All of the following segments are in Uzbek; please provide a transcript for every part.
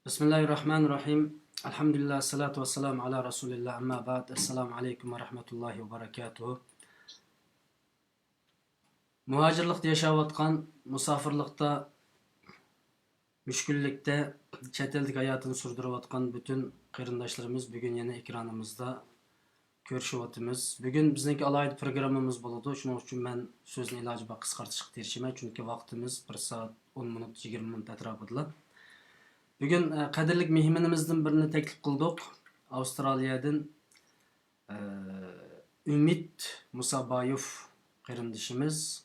Bismillahirrahmanirrahim. Elhamdülillah, salatu ve selamu ala Resulillah, amma ba'd. Esselamu aleyküm ve rahmetullahi ve berekatuhu. Muhacirlikte yaşayotgan, musafirlikte, müşküllikte, chet eldik hayatını sürdürüyotgan bütün qarindoshlarimiz bugün yine ekranımızda görüşüyotimiz. Bugün bizdeki alaydı programımız boludu. Şunun için ben sözünü ilacı bak kıskartışık tercime. Çünkü vaktimiz 1 saat 10 minut 20 minut etrafıdla. Bugün qadirlik mehmanimizden birini teklif kıldık. Avustralya'dan Ümit Musabayev qarindishimiz.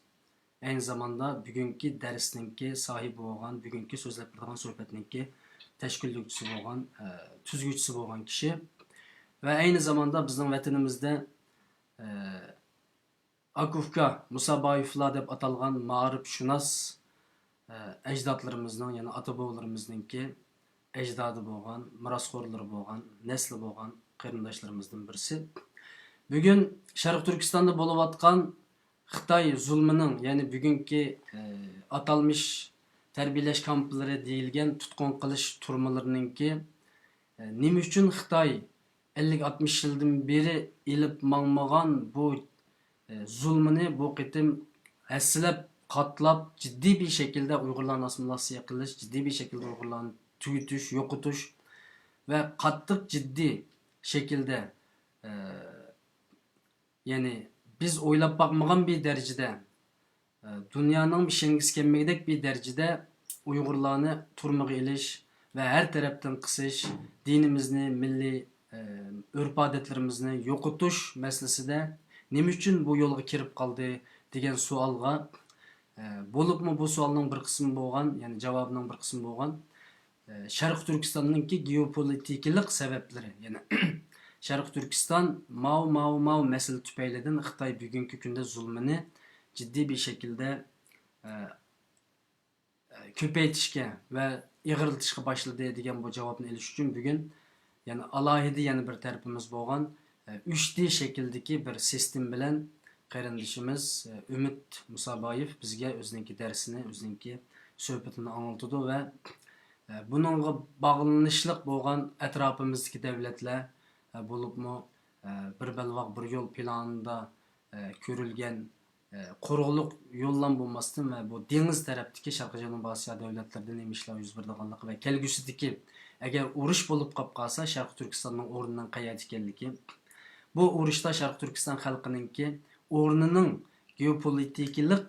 Aynı zamanda bugünkü dersninki sahibi olan, bugünkü sözlep turgan söhbetninki teşkillikçisi olan, tüzgüçüsü olan kişi. Ve aynı zamanda bizim vatanimizde Akufka Musabayevlar deb atalgan ma'rifshunos ecdatlarımızdan, yani ata-bobolarımızdanki ecdadı bolgan, mirasxo'rlari bolgan, nesli bolgan qarindoshlarımızdan birisi. Bugün Şarkı Türkistan'da bolup Xitay zulmünün, yani bugünkü atalmış terbiyeleş kampları deyilgen tutkun kılış turmalarınınki nima uchun Xitay 50-60 yıldan beri ilip mangmagan bu zulmünü bu qitim hassilab katlap ciddi bir şekilde Uygurlarni assimilasiya qilish, ciddi bir şekilde Uygurlarni tugutish, yo'qotish ve qattiq ciddi şekilde yani biz oylab bakmagan bir derecede dünyanın bir şengisi kelmegidek bir derecede Uygurlarni turmaga ilish ve her taraftan qisish, dinimizni, milli örf adetlerimizni yo'qotish meselesinde nima uchun bu yo'lga kirib qoldi degan savolga bo'libmi bu savolning bir qismi bo'lgan, ya'ni javobining bir qismi bo'lgan Sharq Turkistonninki geopolitikalik sabablari, ya'ni Sharq Turkiston Mao mesele tüpeyli'den Xitay bugünkü günde zulmünü ciddi bir şekilde köpeytişke ve yığırıltışka başladı degan bu cevabını eliş için bugün yani alayidi yani bir tarafımız bo'lgan 3D şekildeki bir sistem bilen qarindishimiz Ümit Musabayev bizga o'zining dersini, o'zining söhbetini anlatıdı ve bununla bağlanışlıq bo'lgan atrofimizdagi davlatlar bo'libmi bir belvaq bir yo'l planında ko'rilgan quruqliq yo'llan bo'lmasdan ve bu dengiz tarafdagi Sharqiy Janubiy Osiyo davlatlarida nima ishlar yuz berdiganligi ve kelgusidagi agar urush bo'lib qolib qolsa Sharq Turkistonning o'rnidan qayerda ekanligi, bu urushda Sharq Turkiston xalqininki o'rnining geopolitikalik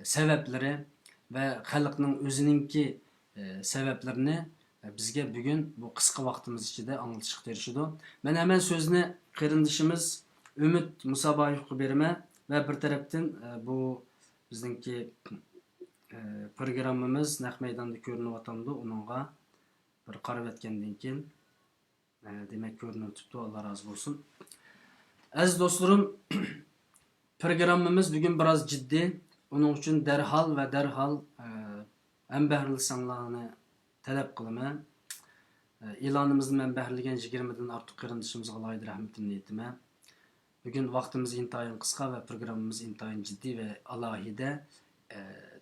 sebeplari ve xalqning o'zininki sebeplerini bizge bugün bu kısa vaktimiz içinde anlatışık derişidu. Ben hemen sözüne qarindishimiz Ümit Musabayevga berime ve bir taraftan bu bizdeki programımız naq maydonda ko'rinib atandı. Onunla bir qarab etkendan keyin demek ko'rinib tuttu. Allah razı olsun. Aziz dostlarım, programımız bugün biraz ciddi. Onun için derhal en behrli sanlarını talep kılıma. İlanımızın ben behirligen 20'den artık qarindishimizga alaydı rahmetini etime. Bugün vaktimiz intayın kısa ve programımız intayın ciddi ve alayide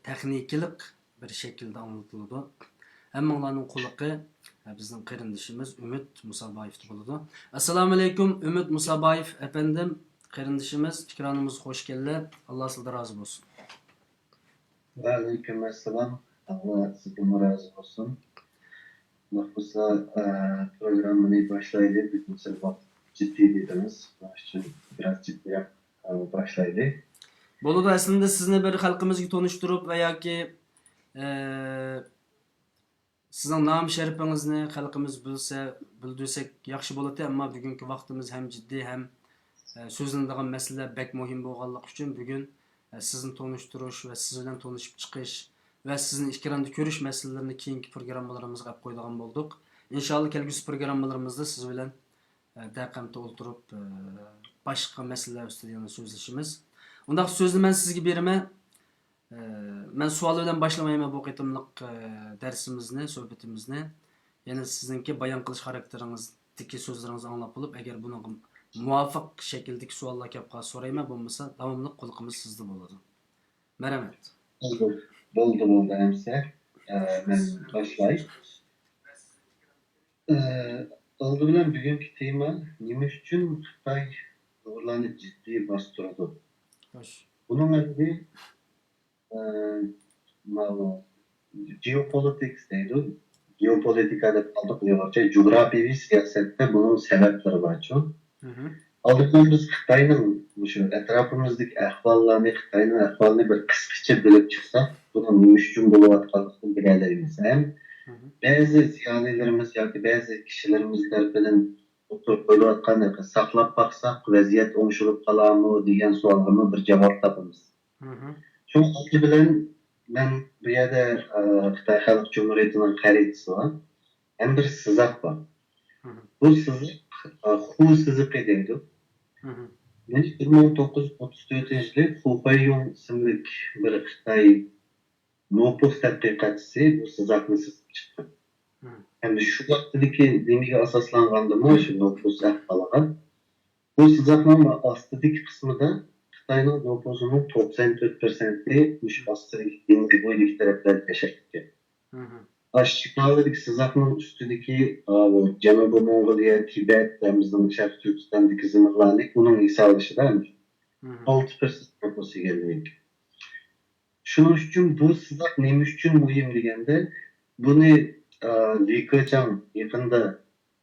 texnikilik bir şekilde anlatıldı. Hem onların kuluqı bizim qarindishimiz Ümit Musabayev buludu. Assalamu alaikum Ümit Musabayev efendim, qarindishimiz ekranımız hoş geldi. Allah sizden razı olsun. Ve aleykümselam. Allah sizden razı olsun. Mahpusa programını başlaydı. Bütün sefer ciddi dediniz. Başçı biraz ciddi başlaydı. Boluda aslında sizni bir halkımızı tanıştırıp veya ki sizin nam şerifinizni halkımız bildirsek yaxshi bo'ladi, ama bugünkü vaktimiz hem ciddi hem sözlendiğin mesele bek muhim bo'lganligi uchun bugün sizni tanıştırış ve sizinle tanışıp çıkış ve sizin ekranda görüş meselelerini keyinki programmalarımızga qo'yib qo'yadigan bo'ldik. İnşallah kelgusi programmalarımızda siz bilan daqamda o'ltirib boshqa masalalar ustida so'zlashimiz. Undaq so'zni men sizga beraman. Men savol bilan başlamayman bu qitimliq darsimizni, suhbatimizni. Yani sizinki bayon qilish xarakteringizdagi so'zlaringizni anglab bo'lib, agar buni muvofiq shakldagi savollar kelib qolsa so'rayman, bo'lmasa davomli quliqimiz sizda bo'ladi. Merhamet. Oldu hemse. Ben başlayayım. Aldı bilen bugünkü tema nima uchun Xitoy uyg'urlarni jiddiy bostiradi. Xo'sh. Bunun endi mana geopolitics deydi. Geopolitika deb qoldik uyg'urcha. Jo'grafiyaviy siyosatda bunun sebepleri var çok. Hı hı. Aldıktan biz Xitoyning şu etrafimizdeki ahvollarni, Xitoyning ahvolini bir qisqacha bilib chiqsak, bunun nima uchun bo'layotganligini bilalaymiz. Ham Hı hı. ba'zi ziyolilarimiz yoki ba'zi kishilarimiz tarafidan o'tirib qo'yilayotgan saqlab baqsaq vaziyat o'ngshilib qolarmi degan savolga bir javob topamiz. Hı hı. Shu oldi bilan men bu yerda Xitoy Xalq Cumhuriyatining xaritasi bor. Ham bir sizoq bor. Hı hı. Bu sizoq Hu sizoqi deydi. Hı hı. 1934 yılı Hubayun isimli bir Xitoy nüfus tadqiqotchisi bu sizoqni sizib chiqqan. Hı. Endi shu vaqtdagi nimaga asoslangandimi shu nüfus ahvoliga. Bu sizoqning ostidagi qismida Xitoyning nüfusining 94%i mush ostidagi dengiz bo'yidagi taraflarda yashaydi. Hı hı. Aşağıdaki sizoqning ustidagi Janubiy Mongoliya, Tibet, bizning Sharq Turkistondagi zimirlarni uning hisoblashida Hı hı. 6% nüfusu geldi. Şunun için bu sizoq nima uchun muhim deganda, buni Li Keqiang yaqinda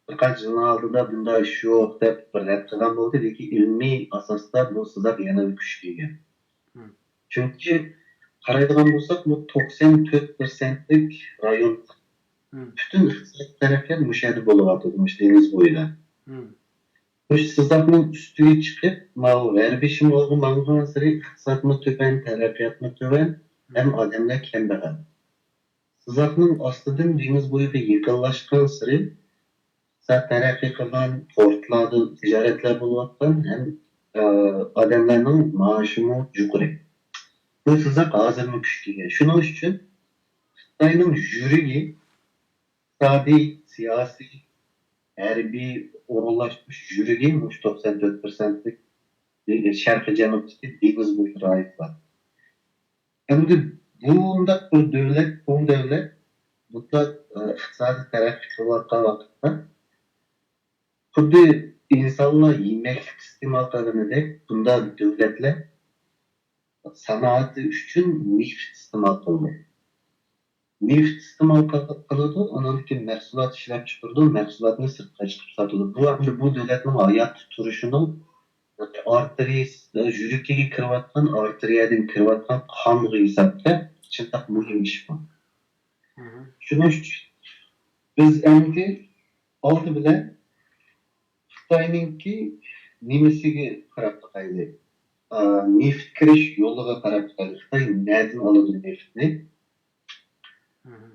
bir qancha yil oldida bunday ish yo'q deb bir rad qilgan bo'ldi, lekin ilmiy asosda bu sizoq yana kuchga ega. Hı. Chunki qaraydigan bo'lsak, bu 94%lik rayon Hı. bütün iqtisodiy taraqqiyot mushu yerda bo'lyapti, mush dengiz bo'yida. Hı. Mush sizoqning ustiga chiqib, g'arbiy shimolga mang'an sari iqtisodni tuban, taraqqiyotni tuban, hem odamlar kambag'al. Sizoqning ostidan dengiz bo'yiga yaqinlashgan sari iqtisod taraqqiy qilgan, portlarda tijoratlar bo'layotgan, ham odamlarning maoshi yuqori. Bu sizoq hozirmi kuchga ega. Shuning uchun Xitoyning yuragi iqtisodiy, siyosiy, harbiy o'rinlashmish yuragi 94%lik Sharqi Janubdagi dengiz bo'yi rayon. Endi bunda bir davlat, bu davlat bunda iqtisodiy taraqqiy qilayotgan vaqtda xuddi insonlar yemaklik iste'mol qilganidek bunda davlatlar sanoati uchun neft iste'mol qildi. Neft iste'mol qiladi, undan keyin mahsulot ishlab chiqardi, mahsulotni sirtqa chiqib sotadi. Bu endi bu davlatning hayot turishining arteriyasida yuragiga kirayotgan, arteriyadan kirayotgan qonga hisoblab chinaq muhim ish bu. Hı hı. Shuning uchun biz endi oldi bilan Xitoyninki nimasiga qarab chiqaylik. Neft kirish yo'liga qarab chiqaylik. Xitoy nereden oladi neftni? Hı hı.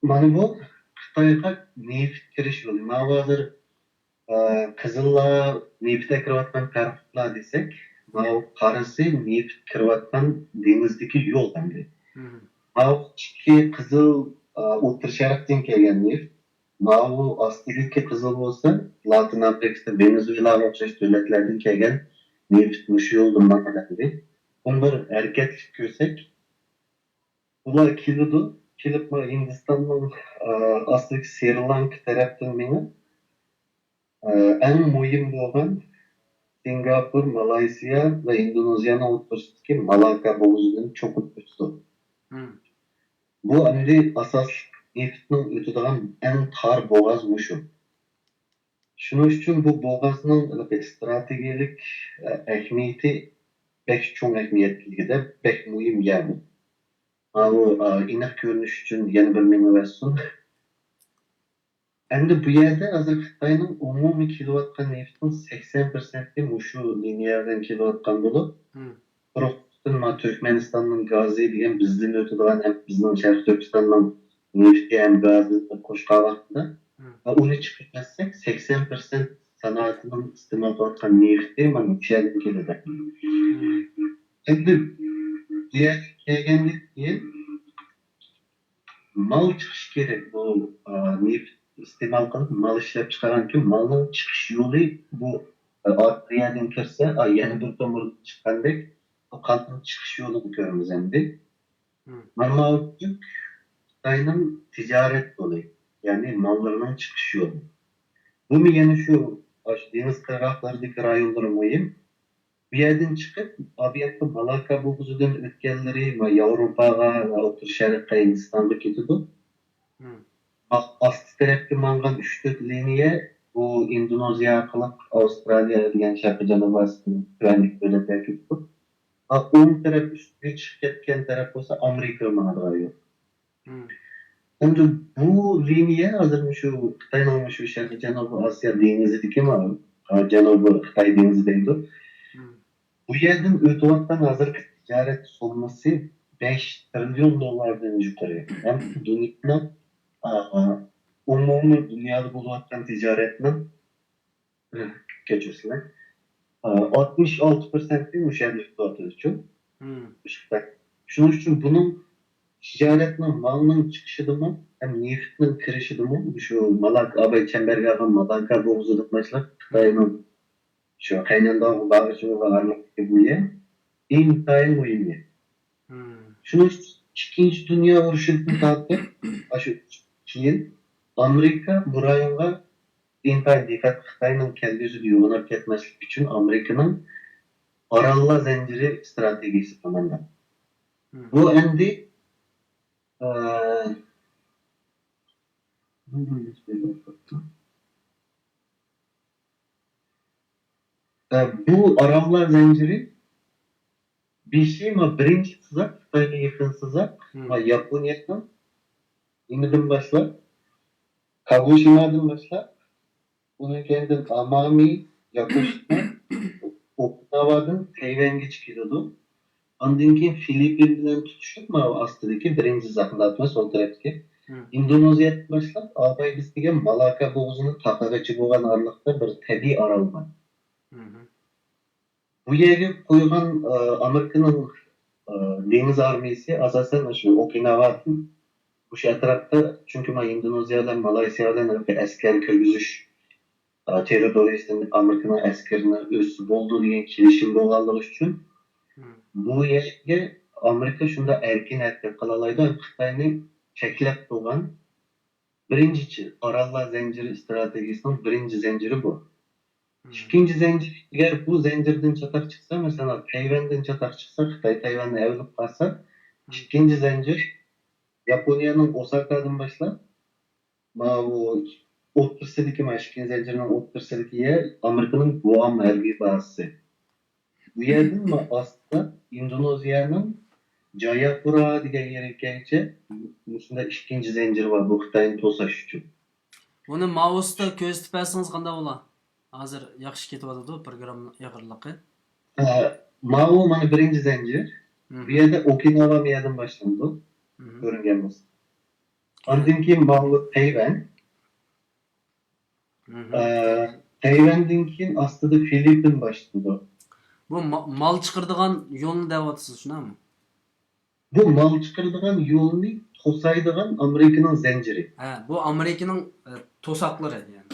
Mana bu Xitoyga neft kirish yo'li. Mana hozir qizillar neftga kirayotgan tariflar desak, mana qarasi neft kirayotgan dengizdagi yo'l endi. Hı hı. Mana ikki qizil o'tir sharqdan kelgan neft. Mana bu ostidagi qizil bo'lsa, Latin Amerikada Venezuelaga o'xshash davlatlardan kelgan neft mush yo'ldan maqoladi. Bunu bir hareketlik ko'rsak, ular keladi, kelib Hindistonning ostidagi Sri Lanka tarafdan meni eng muhim bo'lgan Singapur, Malayziya va Indoneziyaning o'rtasidagi Malaka bo'g'ozidan cho'kib o'tdi. Hı. Bu endi asosli neftning o'tadigan eng tor bo'g'oz mushu. Shuning uchun bu bo'g'ozning strategik ahamiyati pek cho'ng ahamiyatligida pek muhim yani. Bu aniq ko'rinish uchun yana bir minversin. Endi bu yerda hozir Xitoyning umumiy kelayotgan neftning 80%i mushu liniyadan kelayotgan bo'lib, Hı. quruqdan Turkmanistonning gazi degan bizdan o'tadigan ham bizning Sharq Turkistonning nefti ham gazi qo'shgan vaqtda uni chiqarsak 80% sanoatining iste'mol qilayotgan nefti mana shu yerdan keladi. Endi bu yerga kelgandan keyin mal chiqish kerak. Bu neft iste'mol qilib mal ishlab chiqargan kun malning chiqish yo'li bu arteriyadan kirsa yana bir tomir chiqqandek qonning chiqish yo'lini ko'ramiz endi. Hı. Mana Xitayning ticaret yo'li, ya'ni mallarning chiqish yo'li. Bu mu yana shu dengiz qirg'oqlaridagi rayonlar muhim. Bu yerdan chiqib, bu yerda Malaka bo'g'uzidan o'tganlari va Yevropaga va O'rta Sharqqa, Hindistonga ketadi. Hı. Asti tarafga mang'an 3-4 liniya bu Indoneziya orqali Avstraliya degan Sharqiy Janubiy Osiyoni tuvanlik davlatlarga ketadi. O'ng taraf ustiga chiqib ketgan taraf bo'lsa Amerika mang'an yo'l. Hı. Endi bu liniya hozir shu Xitoyning shu Sharqiy Janubiy Osiyo dengizidagi Janubiy Xitoy dengizi deydi. Hı. Bu yerdan o'tayotgan hozirgi tijorat summasi 5 trilyon dollardan yuqori. Hem dunyoning umumiy dunyoda bo'layotgan tijoratning kechirsizlar 66% o'sha yerda o'tayotgan. Hı. Shuning uchun buning ticaretinin malının çıkışıdımı hem neftinin kirişidimi şu Malak Abay Çembergah'ın Malaka boğuzulık başlayıp Xitayning şu Kaynandağ bağışı ve varlıklı bu yer intayın mühimi. Hı. Şunu ikinci Dünya Uruşu'nun tartı aşı keyin Amerika bu rayonga intayın dikkat Xitayning kendisi yoğunlar ketmeslik için Amerika'nın Arallar Zinciri stratejisi tamamen. Hı. Bu endi bu Arallar Zinciri bir şey mi? Birinci sızak, Xitayga yakın sızak Hı. ve Japonya'dan İmidin başlar, Kagoshima'dan başlar, bunun kendin Amami, Yokosuka, Okinawa'dan Tayvan'a çıkıyordu. Ondan keyin Filipin bilan tutuşup astidagi birinchi zaqlatma sol tarafga Hı. Indoneziyadan boshlab Albay biz degan Malaka bo'g'izini taqagacha bo'lgan oraliqda bir tabiiy orol bor. Hı. Bu yerga qo'ygan Amerikaning dengiz armiyasi asosan shu Okinawadan o'sha atrofda chunki Indoneziya bilan Malayziya bilan askar kirgizish territoriyasidan Amerikaning askarini o'zi bo'ldi degan kelishim bo'lganligi uchun Hı. bu yerga Amerika shunda erkin harakat qila oladi. Xitoyning cheklab qo'ygan birinchi orollar zanjiri strategiyasining birinchi zanjiri bu. Hı. İkinci zincir, eğer bu zincirden çatak çıksa, mesela Tayvan'dan çatak çıksa, Xitay Tayvan'la evlilik kalsa, ikinci zincir Japonya'nın Osaka'dan başlar. Bu Ottursadaki ikinci zincirin Ottursadaki yer Amerika'nın Guam harbi bazası. Bu yerden mi aslında Indonezya'nın Jayapura diye yere gelince, üstünde ikinci zincir var bu Xitay'ın tosaş için. Buni mouse'da ko'rsatib bersangiz qanday bo'lar? Hozir yaxshi ketyapti programma yaqinligi. Mao mana birinci zincir. Hı. Bu yerda Okinawa bir yerdan başlandı. Hı. Ko'ringan bo'lsa. Ondan keyin Mao Tayvan. Hı. Tayvandan keyin aslida Filipin başladı. Bu mal chiqirdigan yo'lni deyapsiz, shunami? Bu mal chiqaradigan yo'lni to'saydigan Amerikaning zanjiri. Ha, bu Amerikaning to'saqlari yani.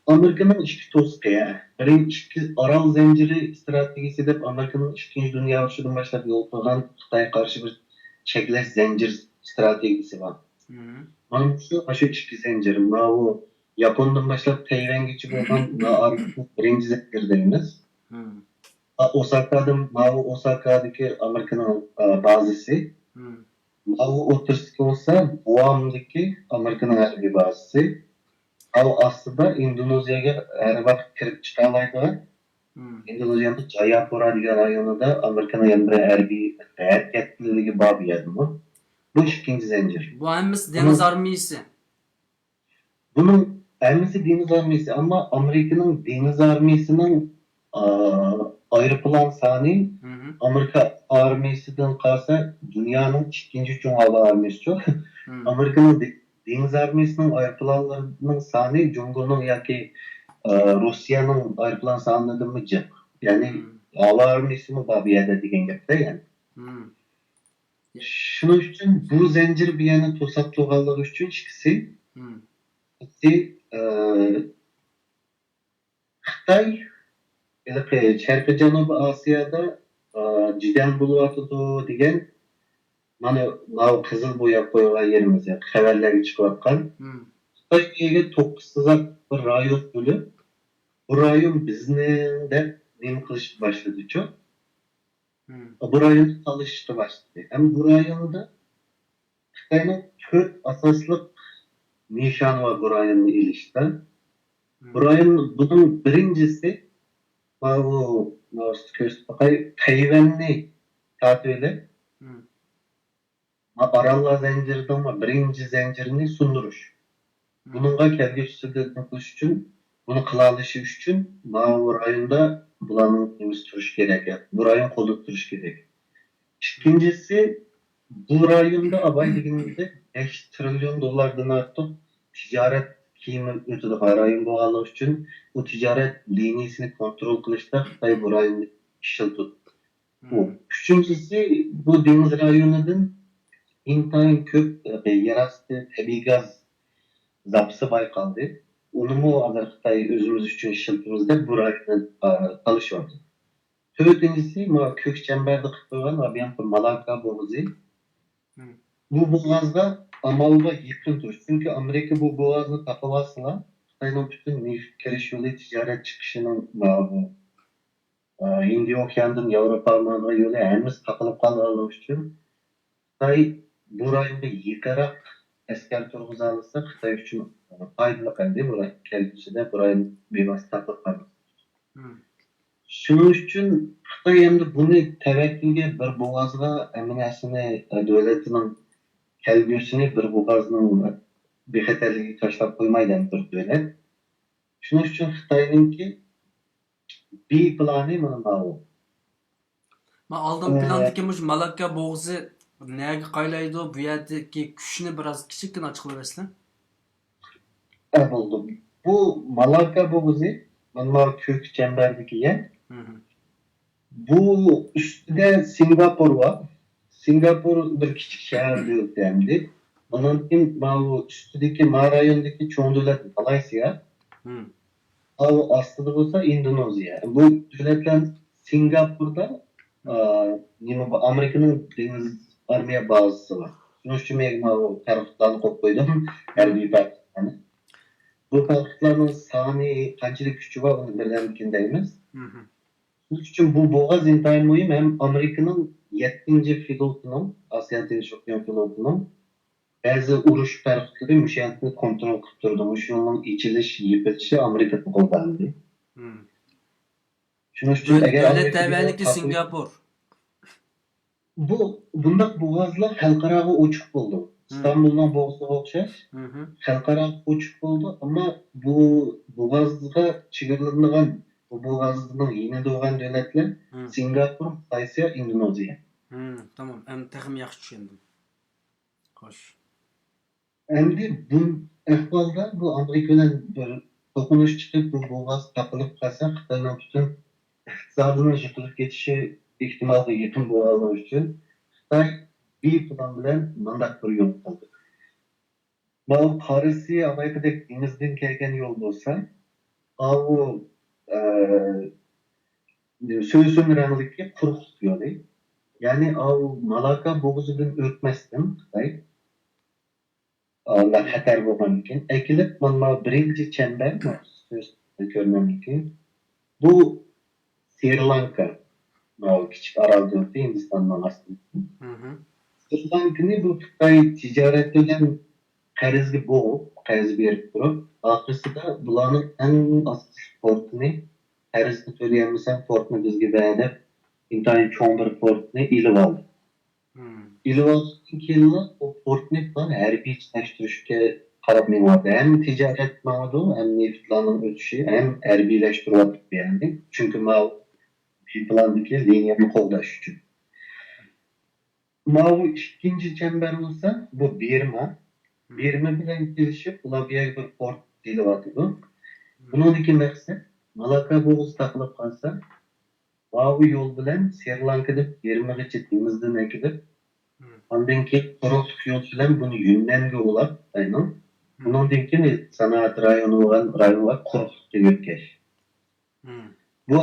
Amerikaning ikki to'siqi ya. Birinchi Orol zanjiri strategiyasi deb Amerikaning ikkinchi dunyo urushidan boshlab yo'l qo'ygan Xitoyga qarshi bir cheklash zanjir strategiyasi bor. Hı. Mana shu ikki zanjir. Mao Yapondan boshlab Tayvangacha bo'lgan birinchi zanjir deymiz. Hı. Osaka'daki Amerika'nın bazısı. Hı. Mao Otturski olsa Guam'daki Amerika'nın harbi bazısı. Aslında Indonezya'ya her vakit kirip çıkarlaydı. Hı. Indonezya'nın Jayapura diye rayonunda Amerika'nın yanında harbi hareketliliği var bir yer bu. Bu ikinci zincir. Bu hammasi deniz armiyasi. Bunun elmisi deniz armiyası ama Amerika'nın deniz armiyasının ayrıpılan sani Hı. Hı. Amerika armiyasından kalsa dünyanın ikinci çoğun hava armiyası çok. Hı. Amerika'nın deniz armiyasının ayrıpılanlarının sani Cumhur'un yaki Rusya'nın ayrıpılan sanıdır mı cık. Yani hava armiyası mı var bir yerde diyen gepte yani. Hı. Şunun için bu zincir bir yana tosap doğallığı için ikisi Hı. Xitay Sharqiy Janubiy Osiyoda jidal bo'lyotidi degan Mana kızıl boya koygan yerimiz ya. Haberlerge çıkıvatkan. Hmm. Xitoyga 9 sızak bir rayon bölüp, bu rayon bizning de nima qilishni boshladi cho. Hmm. Bu rayonni tanishishni boshladi. Ham bu rayonda Xitoyning 4 asosli nishoni bor bu rayonni ilishda. Bu rayon bunun birincisi bu Tayvanni tatili Hmm. Arallar zincirden birinci zincirini sunduruş. Bununla kelgüçsüzlüğünü kılış için, bunu kılalışı için bu rayonda bulanın nemiz turuş gerek. Bu rayon kolu turuş gerek. İkincisi, bu rayonda abay diginizde 5 trilyon dolardan artık ticaret kiyimi ötüdü rayon boğalığı için bu ticaret liniyesini kontrol kılışta Xitay bu rayonda işil tut. Üçüncüsü, bu deniz rayonunun intayın köp yerastı tabii gaz zapsı baykaldı. Onu mu azar Xitay özümüz için işiltimizde bu rayonda çalışıyordu. Dördüncüsü, ma kök çemberde kıtırgan abiyan Malaka boğazı. Bu boğazda amalda yakın tur. Çünkü Amerika bu boğazı kapılasıla Xitay'ın bütün neft kiriş yolu ticaret çıkışının bu Hindi Okyan'dan Avrupa'ya yolu henüz takılıp kalmalı için Xitay bu rayonda yıkarak asker turguzalırsa Xitay için faydalı kaldı. Bu kelgüsüde bu rayın bir vasıta takılıp kaldı. Şunun için Xitay endi buni tevekkülge bir boğazga eminasini devletinin kelgüsünü bir boğazının bexaterligi taşlap koymaydan bir devlet. Şunun için Xitay'ınki bir planı mana bu. Ma aldın plandaki muş Malakka boğazı neye qaylaydı bu yerdeki güçünü biraz kiçikten açıklayabilirsin. Buldum. Bu Malakka boğazı, bunlar kök çemberdeki yer. Bu üstünde Singapur var. Singapur bir küçük şehir değil dendi. Onun için bu üstündeki rayondaki çoğun devlet Malaysia. O aslında olsa Endonezya. Bu devletler Singapur'da Amerika'nın deniz armiya bazısı var. Şunu için ben o taraftan koydum. Her bir Pakistan'ı. Bu tarafların sani kaçlık gücü var onu birden bikindeyimiz. Bunun için bu boğaz intihar mühim hem Amerika'nın 7. filotunun, Asya Deniz Okyan filotunun bazı uruş tarafları müşahitini kontrol kıptırdı. Şunun içiliş, yıpıtışı Amerika'da kullandı. Şunun için eğer Devlet devletli Singapur. Bunda boğazlar halkara uçuk buldu. İstanbul'dan boğazı okşaş. Halkara uçuk buldu ama bu boğazga çıkarılan bu boğazının yeni doğan devletler Singapur, Malaysia, Endonezya. Tamam. Hem takım yaxşı düşündüm. Hoş. Endi bu ahvalda bu Amerika'dan bir dokunuş çıkıp bu boğaz takılıp kalsa Xitay'ın bütün iktisadının yıkılıp geçişi ihtimali yakın boğazlar için Xitay bir plan bilen mandak bir yol buldu. Bu Paris'i Amerika'daki denizden gelgen yol olsa o sözün rengindeki kuruk yolu. Yani o Malaka boğazından ötmezden Xitay Allah hatar bo'lgan ekan. Ekilib mana birinchi chamber söz görmem mümkün. Bu Sri Lanka. Bu küçük Aral'da Hindistan'dan aslında. Sri Lanka'nı bu Xitay ticaret eden qarzga bo'g'ib, qarz berib turib, oxirsida bularning eng asosiy portini qarzni to'layolmasam portni bizga berib, intayin cho'ng bir portni ilib oldi. İlvansın kelini o portni bilan harbiyleştirishga qarab menyapti. Hem ticaret mavzu, hem neftlarning o'tishi, hem harbiyleştiryapti yani. Çünkü bir plandaki liniyani qo'llash uchun. Bu ikinci çember olsa bu Birma. Birma bilan kelishib, ular bir port deyilyapti bu. Buningki maqsad Malaka bo'g'ozi taqilib qolsa, bu yo'l bilan Sri Lankada Birmagacha denizdan akilib ondan keyin quruq yo'l bilan buni Yunnanga ulab, aynan. Bundan keyin sanoat rayoni bo'lgan rayonlar quruqlikka yo'tkash. Bu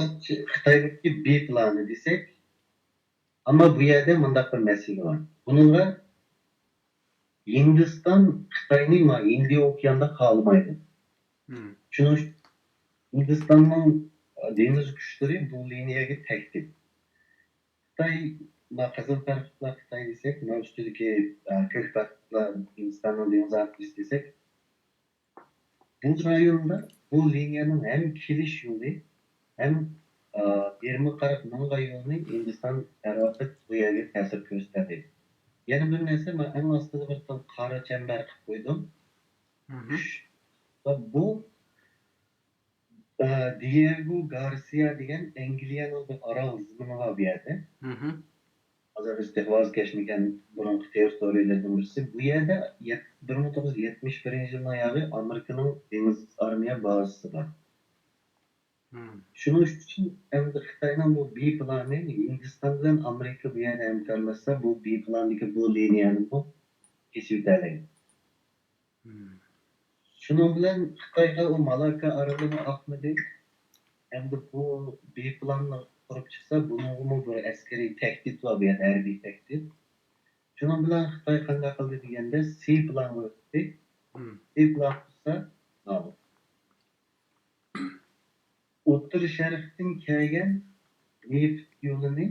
Xitoydagi B plani desak, ama bu yerda bundaq bir masala bor. Bununla Hindistan Xitayning Hindiya okeanida kalmaydı. Şunu Hindistan'ın deniz güçleri bu liniyaga tehdit. Xitay Qizil taraflar Xitay desek, üstüdeki kök taraflar Hindistan'ın deniz akışı desek, bu rayonda bu liniyanın hem kiriş yolu hem 20 qarab mingga yolunu Hindistan tarafı bu yerga ta'sir gösterdi. Yana bir narsa, men eng ostida bir qora chambar qilib qo'ydim. Va bu Diego Garcia degan Angliyaning bir orol zimini var bu yerda. Hozir istihvoz kechmagan burungi territoriyalardan birisi. Bu yerda 1971 yilning oyog'i Amerikaning deniz armiya bazasi bor. Shuning uchun endi Xitoyning bu B plani Hindiston bilan Amerika bu yerda hamkorlashsa, bu B plandagi bu liniyani bu kesib o'tadi. Şunun bilan Xitoyga o Malaka aralığını akmadı. Hem de bu B planla kurup çıksa bunun bir askeri tehdit var, bir harbiy tehdit. Şunun bilan Xitoy qanday qildi deganda C plan o'tdi. C plan bo'lsa, nolib. O'rta Sharqdan kelgan neft yo'lini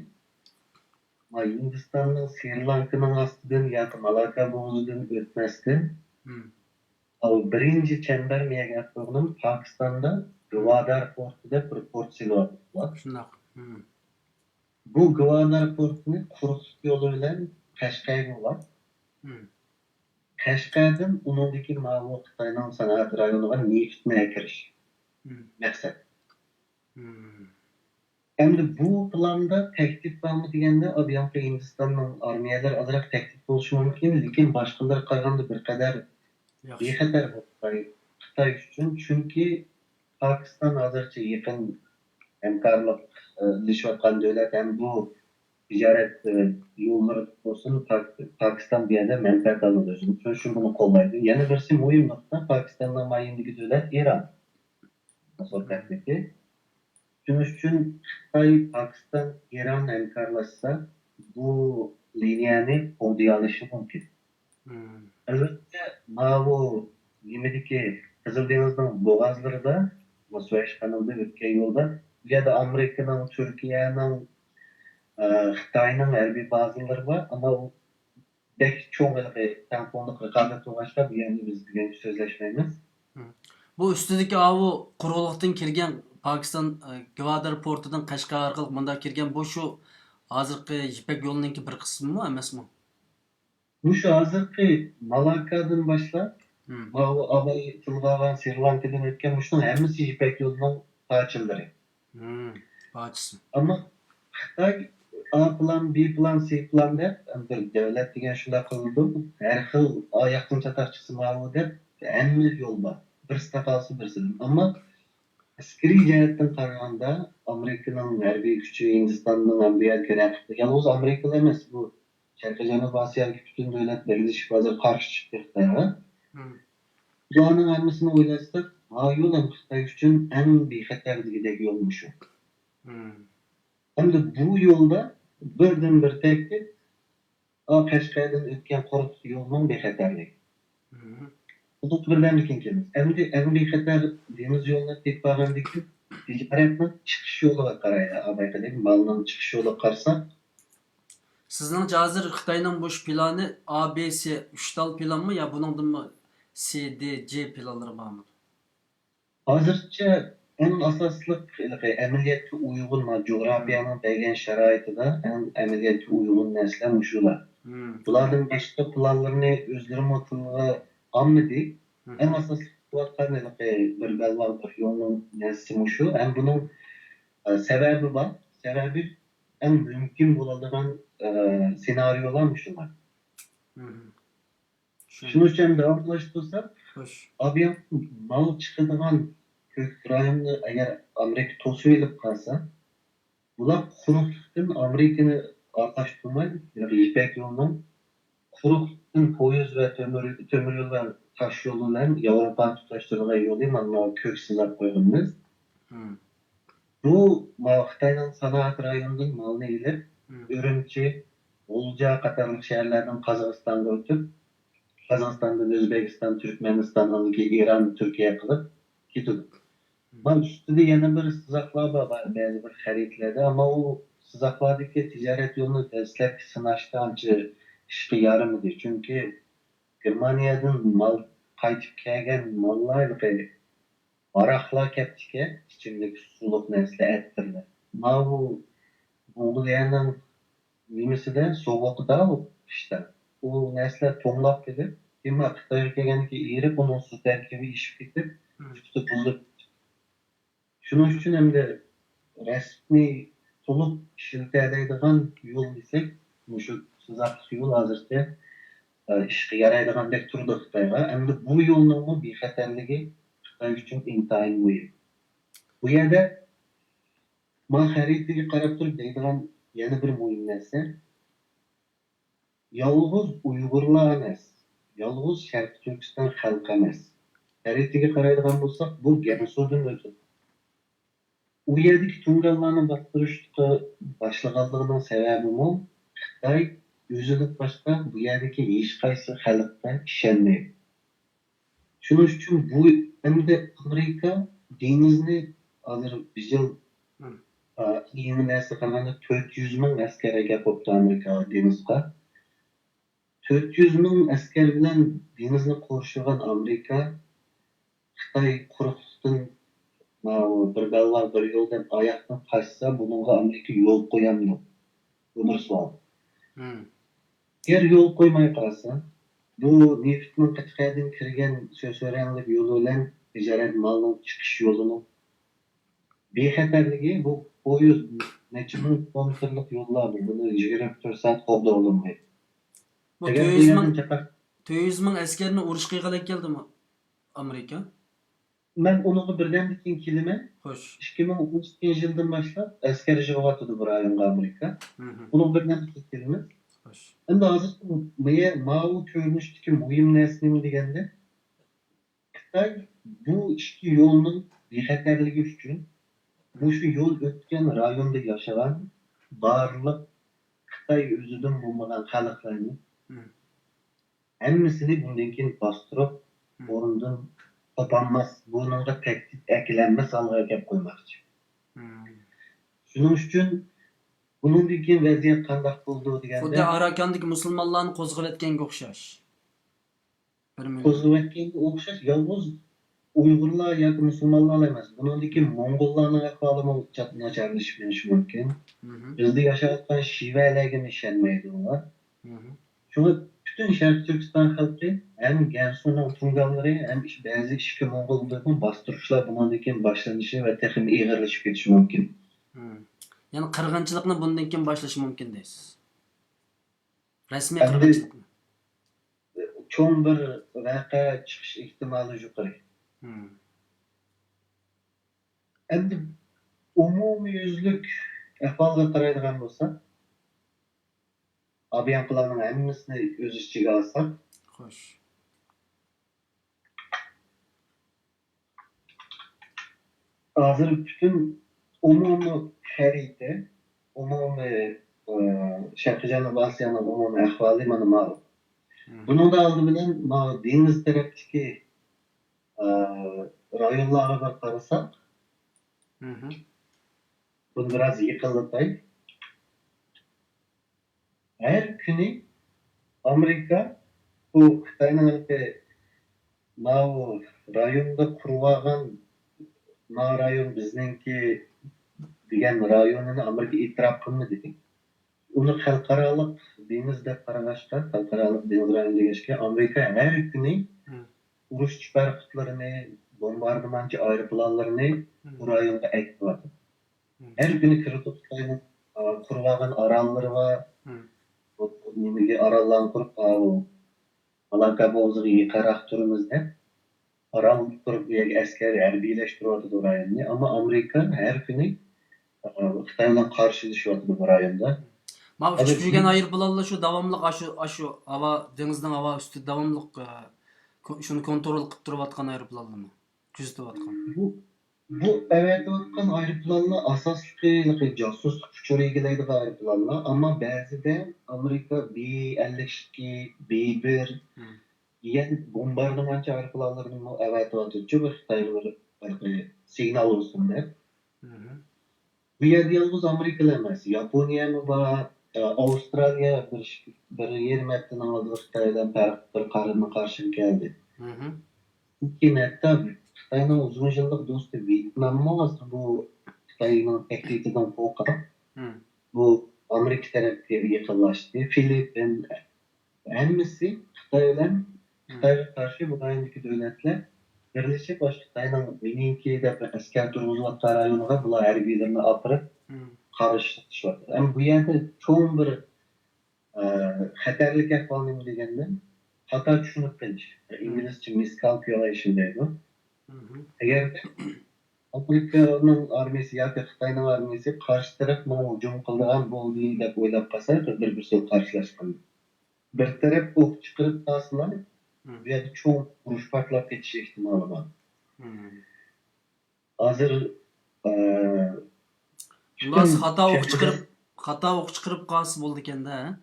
Hindistonning Sri Lankaning ostidan yoki Malaka bo'g'zidan o'tmasdan birinchi chambar megafonum Pakistan'da Gwadar portida bir port silosi var. Shundoq. Bu Gwadar portini quruqlik yo'li bilan Qashqarga var. Qashqardan uningdagi ma'lum Xitoyning sanoat rayoniga neftni kirish maqsad. Endi bu planda tehdit varmı deganda Abiyanka Hindistanning armiyalar azroq tehdit bo'lishi mumkin, lekin boshqalar qaraganda bir qadar bexatar Xitoy uchun, chunki Pakistan hozircha yaqin hamkorlik qilishayotgan davlat, ham bu tijorat yo'llari bo'lsin, Pakistan bu yerda manfaat oladi o'zini uchun, shu buni qo'llaydi. Yana birisi muhim nuqta, Pokistonning mayindagi davlat Eron. Asoratdagi. Shuning uchun Xitoy, Pokiston, Eron hamkorlashsa, bu liniyani qo'lday olishi mumkin. Albatta, bu nimedeki Qizil dengizning bo'g'ozlarida, Suez kanalida o'tgan yo'lda, bu yerda Amerikaning, Turkiyaning, Xitoyning harbiy bazalari bor, ammo u bek cho'ng tamponni raqobat bo'lg'achqa bu yerni biz bugun so'zlashmaymiz. Bu üstüdeki avu quruqlikdan kirgan Pakistan Gwadar portidan Qashqar orqali bunda kirgan bu shu hozirgi Ipak yo'lining bir qismimi emasmi? Bu şu hozirgi Malakkadan boshlab, bu Abay tilg'agan Sri Lankadan o'tgan shunun hammasi Ipak yo'lining parchalari. Parchasi. Ammo Xitoy A plan, B plan, C plan deb bir davlat degan shunday qildi. Har xil oyoqdan chatoq chiqsin ma'lum deb hamma yo'l bor. Birisi qolsa birisidan. Ammo askariy jihatdan qaraganda Amerikaning harbiy kuchi Hindistonning ambiyatga raqib. Yalnız Amerika emas, bu Sharqiy Janubiy Osiyodagi butun davlatlar birlashib hozir qarshi chiqdi Xitoyga. Bularning hammasini o'ylasak, ha yo'l ham Xitoy uchun eng bexatarligidagi yo'lmi shu. Hamda bu yo'lda birdan bir tehdit Qashqardan o'tgan quruq yo'lning bexatarligi. Bu birdan ikkinchimiz. Endi eng bexatar deniz yo'lini tepagandagi tijoratning chiqish yo'liga qaraydi. Amerikadagi malning chiqish yo'liga qarasak, Sizning hozir Xitoyning bu planı A, B, C 3 tal planmı ya buningdanmi C, D, C planlari bormi? hozircha eng asosli amaliyotga uyg'un jo'grafiyaning bergan sharoitida eng amaliyotga uyg'un narsalar shular. Bularning boshqa planlarini o'zlarini tilga olmadi. Eng asosli qilayotgan bir balvon bir yo'lning narsasi shu. Ham buning sababi bor. Sababi eng mumkin bo'ladigan senaryolar shular. Shuning uchun davomlashtirsak, Abiyan mal chiqadigan kök rayonni agar Amerika to'sib olib qolsa, bular quruqlikdan Amerikani orqashtirmaydi. Ipak yo'lining quruqlikdan poyezd va temir yo'l va tosh yo'li bilan Yevropa tutashtirgan yo'li mana kök silab qo'yganmiz. Bu Xitoyning sanoat rayonidan malni ilib, Urumchi, Olca qatarlıq şehirlerden Kazakistan'a ötüp, Kazakistan'dan Özbekistan, Türkmenistan'dan İran, Türkiye kılıp gidiyor. Ama üstüde yeni bir sızaklar var bazı bir haritlerde ama o sızaklardaki ticaret yolunu destek sınaştı anca işe yaramadı. Çünkü Germaniyadan mal qaytib kelgan mallar ve araqlar keptike içindeki suluk nesli ettirler. Ama bu diyenin nimesi de soğukta işte. O nesle tonlap gidip Dima Xitoyga kelganki erib uni suv tarkibi ishib ketib, juda buzilib. Shuning uchun hamda rasmiy to'liq ishlatadigan yo'l desak, shu sizaqli yo'l hozircha ishga yaraydigandek turdi Xitoyga. Endi bu yo'lning bexatarligi Xitoy uchun intayin muhim. Bu yerda man xaritaga qarab turib deydigan yana bir muhim narsa, yolg'iz Uyg'urlar emas, yolg'iz Sharq Turkiston xalqi emas. Xaritaga qaraydigan bo'lsak, bu Gansudan o'tadi. U yerdagi tungallarni bostirishga boshlaganligining sababi Xitoy o'zidan boshqa bu yerdagi hech qaysi xalqqa ishonmaydi. Shuning uchun bu endi Amerika dengizni hozir biz yil yeni narsa qilganda 400 ming askar ega qo'yibdi Amerika dengizga. 400 ming askar bilan dengizni qo'rshigan Amerika Xitoy quruqlikdan bir ballar bir yo'ldan oyoqdan qochsa, bunga Amerika yo'l qo'yamdi. Bu bir savol. Agar yo'l qo'ymay qolsa, bu neftning Qashqardan kirgan so'ranlik yo'li bilan tijorat malning chiqish yo'lini bexatarligi bu poyezd necha ming kilometrlik yo'llar buni 24 soat qo'lda olinmaydi. Bu 400 ming askarni urushga qilib keldimi Amerika? Ben onu birden bir kelime Xo'sh. 2012 yıldan başlap asker javatıdı bu rayonga Amerika. Onu birden bir kelime. Xo'sh. Endi hozir ma'u ko'rinishdagi muhim narsa nima deganda Xitoy bu ichki yo'lning bexatarligi uchun shu yo'l o'tgan rayonda yashagan barliq Xitoy o'zidan bo'lmagan xalqlarni hammasini bundan keyin bostirib o'rnidan topanmaz, bununla tehdit eklenmez algıya gap koymakçı. Şunun için bunun dikin vaziyet kandak bulduğu digende... Xuddi Arakandagi musulmonlarni qo'zg'alayotganga o'xshash. Qo'zg'alayotganga o'xshash, yolg'iz Uyg'urlar yoki musulmonlar emas. Bunun dikin Mongollarning ahvoli nacharlashib mumkin. Bizda yashayotgan Shivalarga ishonmaydi ular. Shuni bütün Şarkı Türkistan halkı hem Gansu'nun Tungalları hem bazı işki Mongollarının bastırışlar bundan keyin başlanışı ve texim iğirleşip ketishi mumkin. Yani qirg'inchilikni bundan keyin boshlashi mumkin deysiz. Rasmiy qirg'inchilikni. Cho'ng bir voqea chiqish ehtimoli yuqori. Endi umumyuzlik ahvolga qaraydigan bo'lsak, Abiyanqılarning hammasini o'z ichiga olsak, Xo'sh. hozir bütün umumiy xarita, umumiy Sharqiy Janubiy Osiyoning umumiy ahvoli mana ma'lum. Bunun da oldi bilan dengiz tarafdagi rayonlarga qarasak, bu biraz yiqildi. Her günü Amerika bu Xitoyning rayonda qurgan rayon bizningki degan rayonini Amerika e'tirof qilmadi. Uni xalqaro dengiz deb qarashga, xalqaro dengiz rayoni degashga Amerika her günü urush chiqarqilarini, bombardimanchi aeroplanlarini bu rayonga aytibdi. Her günü Xitoyning qurgan orolları var. Nimaga orollarni qurib aloqa bo'g'ziga yiqaroq turimizda orol qurib askar harbiylashtiryapti bu rayonni, ammo Amerika har kuni Xitoy bilan qarshilashyapti bu rayonda. Mana uchib yurgan aeroplanlar shu davomli shu havo dengizning havo ustida davomli shuni kontrol qilib turayotgan aeroplanlarmi? Kuzatayotgan. Bu əvvəlki aeroplanlar asaslıqı casusluk uçuru ilgiləydiği aeroplanlar, amma bəzide Amerika B-52, B-1 Hı. yani bombardımançı aeroplanlarının o əvvəlki çok Xitaylıları signal olsun der. Hı hı. Bu yerde yalnız Amerikalı emas, Yaponiya mı var, Avustralya bir yer mətnin aldığı Xitaydan bir qarına qarşı geldi. Hı hı. Ki hatta Xitayning uzun yıllık dostu Vietnam'ı aslında bu Xitayning tehditinden korkarak Hı. bu Amerika tarafı yakınlaştı. Filipin, hemmisi Xitay'a karşı bu dayındaki devletler birleşip başka Xitayning Miningki de asker duruluklar rayonuna bular harbiylerini apırıp Hı. karıştırışlar. Ama bu yerde çoğun bir xatarlik ahvolni deganda xato tushunib qilish. İngilizce miscalculation deydi. Hı hı. Agar Amerikaning armiyasi yoki Xitoyning armiyasi qarshi taraf mana hujum qilgan bo'ldi deb o'ylab qolsa, bir so'z qarshilashgan. Bir taraf o'q chiqarib taslar, Hı. bu yerda cho'ng urush portlab ketish ehtimoli bor. Hı. Hozir Bundan butun xato o'q chiqarib qolsa bo'ldi ekanda, ha?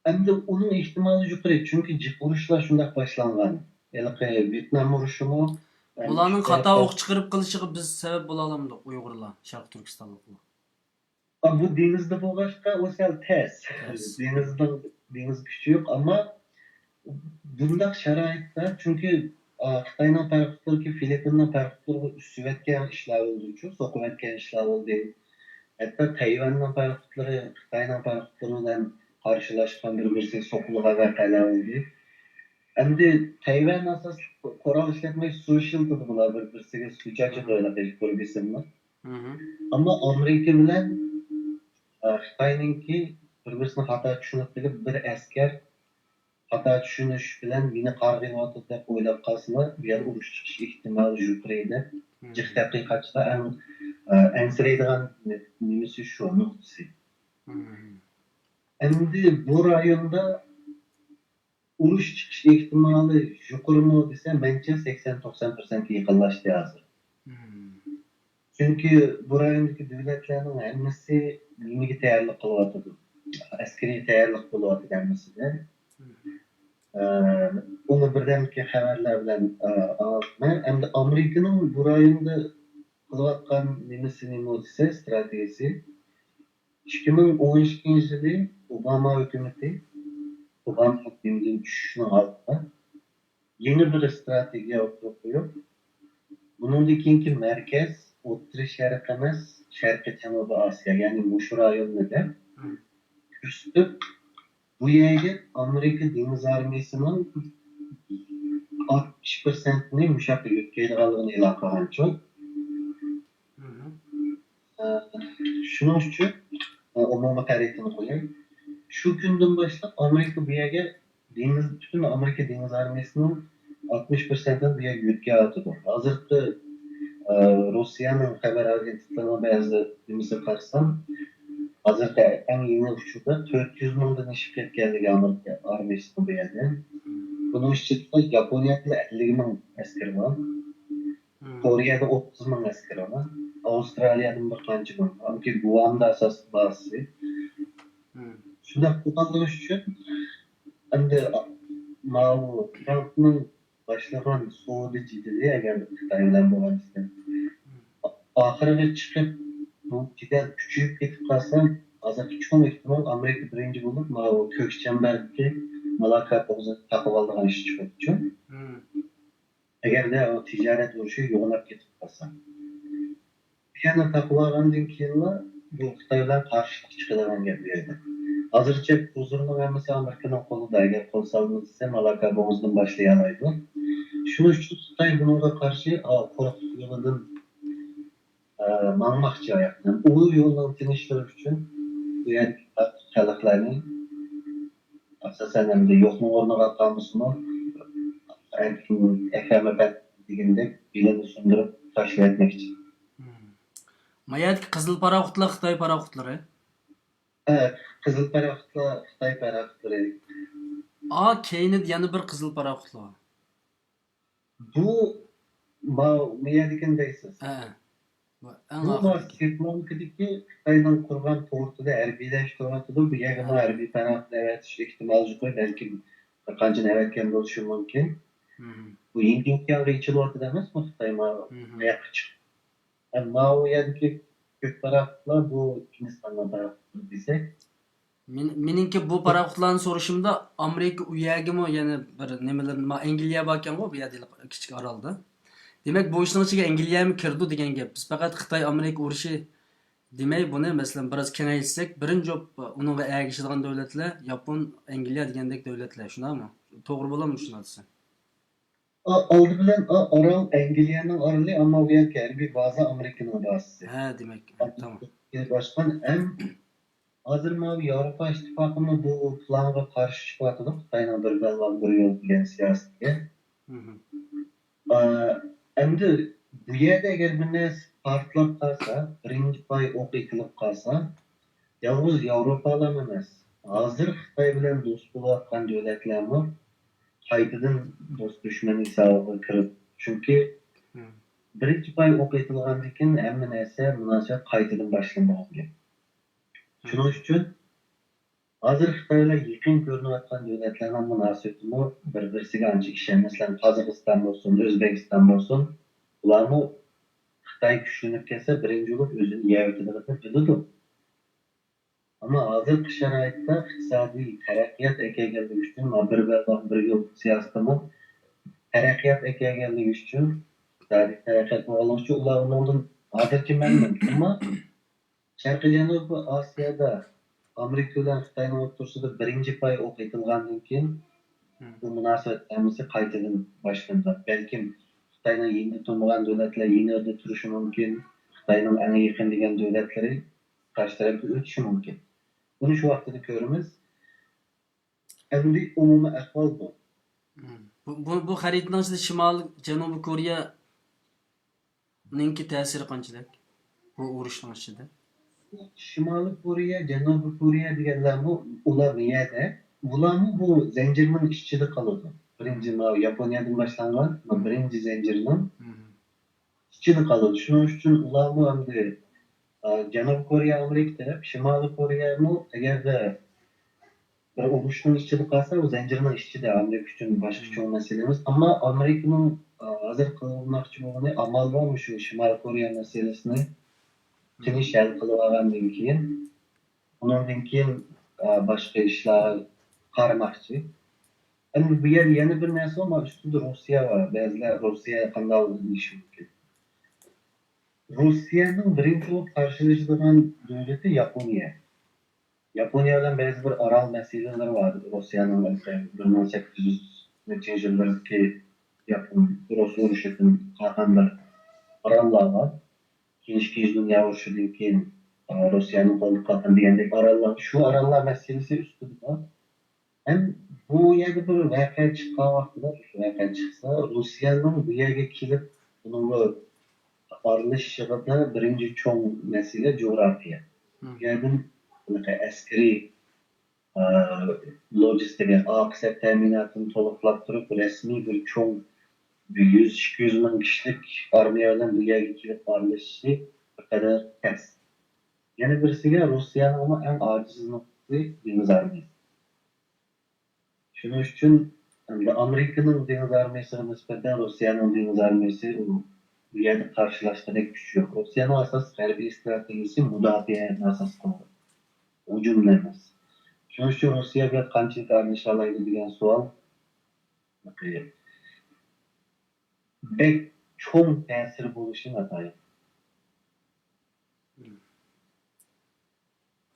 endi uning ehtimoli yuqori, chunki urushlar shunday boshlangan. Ya'ni Vyetnam urushimi Bularning xato o'q chiqarib qilishiga biz sabab bo'la olamiz, Uyg'urlar, Sharq Turkistonliklar. bu denizde bo'lg'achqa o sal tez. Tez. Deniz gücü yok ama bundaq sharoitda chunki Xitoyning tarafdorligi Filippinning tarafdorligi üstüvetken ishlar bo'ldi uchun, so'qivetken ishlar bo'ldi. Hatto Tayvanning tarafdorlari Xitoyning tarafdorlari bilan qarshilashgan bir-birsiga so'qilgan voqealar bo'ldi. Endi Tayvan asos qurol ishlatmay social bular bir-birsiga suchachi o'ylab ko'rganlar. Hı hı. Ama Amerika bilan Xitoyninki bir-birini xato tushunib bilib bir askar xato tushunish bilan meni qarg'ayapti deb o'ylab qolsalar, bu yerda urush chiqish ehtimoli yuqori edi. Jiq tadqiqotchilar ansiraydigan nimasi shu nuqtasi. Hı. Endi bu rayonda urush chiqish ehtimoli yuqorimi desa, mencha 80-90% yaqinlashdi hozir. Hı. Çünkü bu rayondaki devletlerin hemmisi nimaga tayyorlik qilyapti? Askeriy tayyorlik bo'lyapti hammasida. Onu birdamki xabarlar bilan anlatmayman. Endi Amerikaning bu rayonda qilayotgan nima desa, strategiyasi 2012-yili Obama hukumati Obama hukmiga tushishni oldida yeni bir strategiya o'rtaga qo'yib, bundan keyingi markaz O'rta Sharq emas, Sharqiy Janubiy Osiyo, ya'ni mushu rayonda üstüp bu yerga Amerika deniz armiyasining 60%ni mushaq yetkazganligini e'lon qilgan cho'q. Shuning uchun umumiy tarixini qo'yay. Shu kundan boshlab Amerika bu yerga butun Amerika deniz armiyasining 60%ni bu yerga yetkazadi. Hozirgi Rossiyaning xabar agentliklarining ba'zi nimasi qarasam, hozirda eng yeni uçurda 400 mingdan ishib ketganligi Amerika armiyasining bu yerda. Bunun içinde Japonya'da 50 bin asker var. Kore'de 30 bin asker var. Avustralya'da bir kancı bin var. Ki Guam'da asas bazısı. Şunda kullanılmış için hem de Mao Trump'ın başlayan Suudi ciddiği eğer Xitay'dan boğan istedim. Ahirine çıkıp bu cidden küçüğüp gidip kalsam azaki çoğun ihtimal Amerika birinci bulup Mao kök çemberdeki Malaka boğazı takıp aldığın işi çıkıyor için. Eğer de o ticaret vuruşu yoğunlap gidip kalsam. Bir yana takıp aldığın yıllar bu Xitay'dan karşı çıkılan geldi. Hazırca huzurunu vermesi Amerika'nın kolu da eğer kol salınız ise Malaka boğazından başlayamaydı. Şunu için Xitay buna karşı korkutuk yılının mağmakçı ayaktan. O yoldan tiniştirip için bu yer kalıklarını asasen hem de yokluğun ornuna kalmasını FMP diginde bilen sundurup taşvir etmek için. Mayadki Qizil paraxutlar Xitoy paraxutlari. Evet, Kızıl Paraxutlar, Xitoy paraxutlari. Keyin yana bir Qizil paraxutlar. Bu bu yerdekin deysiz. Bu en Bu ahırdaki. Sirtlankadaki Xitayning qurgan portida harbiylashtirilyapti. Bu yerga bu harbiy panohni avatish ehtimoli juda balki bir qancha avatgan bo'lishi mumkin. Hı hı. Bu Hind okeaniga ichilyapti emasmi Xitoy Hı mana bu hı. yoqqa chiqib. Ammo u yerdagi ko'p taraflar bu Hindistonga tarafdir desak. Meningki bu paraxodlarni so'rashimda Amerika u yergami yana bir nimalar Angliya bor ekan bu yerda kichik orolda. Demak bu ishning ichiga Angliyami kirdi degan gap. Biz faqat Xitoy Amerika urushi demay buni masalan biroz kengaytsak birinchi uningga ergashadigan davlatlar Yapon, Angliya degandek davlatlar, shundaymi? To'g'ri bo'ladimi shuni desam? Oldi bilan orol Angliyaning oroli, ammo u yerga harbiy baza Amerikaning bazasi. Demak, tamam. Boshqa ham hozir mana bu Yevropa ittifoqini bu planga qarshi chiqyapti Xitoyning bir balon bir yo'l degan siyosatiga. Hı hı. Endi bu yerda agar bir narsa portlab qolsa, birinchi pay o'q etilib qolsa, yolg'iz Yevropalar emas, hozir Xitoy bilan do'st bo'layotgan davlatlarni qaytadan do'st dushman hisobiga kirib, chunki Hı. birinchi pay o'q etilgandan keyin hamma narsa munosabat qaytadan boshlanmoqda. Shuning uchun hozir Xitoy bilan yaqin ko'rinayotgan davlatlarning munosabati bir-biriga ancha ishonmaslar. Qozog'iston bo'lsin, O'zbekiston bo'lsin, ularni Xitoy kuchlanib kelsa birinchi bo'lib o'zini yavitadigan biladi. Ammo hozirgi sharoitda iqtisodiy taraqqiyot ekanligi uchun bir balon bir yo'l siyosatimi taraqqiyot ekanligi uchun iqtisodiy taraqqiyot bo'lgani uchun ular undan hozircha mamnun. Ammo Sharqiy Janubiy Osiyoda Amerika bilan Xitoyning o'rtasida birinchi pay o'q etilgandan keyin Hı. bu munosabat hammasi qaytadan boshlandi. Balkim Xitoyning yangi tug'ilgan davlatlar yanada turishi mumkin. Xitoyning eng yaqin degan davlatlari qarshi tarafga o'tishi mumkin. Buni shu vaqtida ko'ramiz. Endi umumiy ahvol bu. Bu xaritaning ichida Shimol Janubiy Koreyaninki ta'siri qanchalik? Bu urushning ichida. Shimoliy Koreya, Janubiy Koreya deganlarni ular niyada bularni bu zanjirning ichida qoladi. Birinchi Yaponiyadan boshlangan birinchi zanjirning ichida qoladi. Shuning uchun ularni endi Janubiy Koreya Amerika taraf, Shimoliy Koreyani agarda bir urushning ichida qolsa, u zanjirning ichida Amerika uchun boshqa cho'ng masala emas. Ammo Amerikaning hozir qilmoqchi bo'lgani amal bormi shu Shimoliy Koreya masalasini tinch hal qilib olgandan keyin, undan keyin boshqa ishlar qaramoqchi. Endi bu yer yana bir narsa bor, ustida Rossiya bor. Ba'zilar Rossiya qanday deyishi mumkin. Rossiyaning birinchi bo'lib qarshilashadigan davlati Yaponiya. Yaponiya bilan ba'zi bir orol masalalari bor. Rossiyaning 1800 yillardagi Yapon urushi urushidan qolgan bir orollar bor. Ikkinchi dunyo urushidan keyin Rossiyaning qo'lida qolgan degandek orollar. Shu orollar masalasi ustida bor. Hem bu yerga bir voqea chiqqan vaqtida, shu voqea chiqsa, Rossiyaning bu yerga kelib, bunga aralashishiga birinchi cho'ng masala jo'g'rafiya. Bu yerdan bunaqa askariy logistika, oqsat ta'minotini to'liqlab turib, rasmiy bir cho'ng 100-200 ming kishilik armiya bilan bu yerga kelib aralashishi bir qadar tez. Yana birisiga Rossiyaning eng ojiz nuqtasi dengiz armiyasi. Shuning uchun Amerikaning dengiz armiyasiga nisbatan Rossiyaning dengiz armiyasi bu yerda qarshilashtirib kuch yo'q. Rossiyaning asosiy harbiy strategiyasi mudofaani asos qiladi. Hujum emas. Shuning uchun Rossiyaga qanchalik aralasha oladi degan savol bek cho'ng ta'sir bo'lishi noto'g'ri.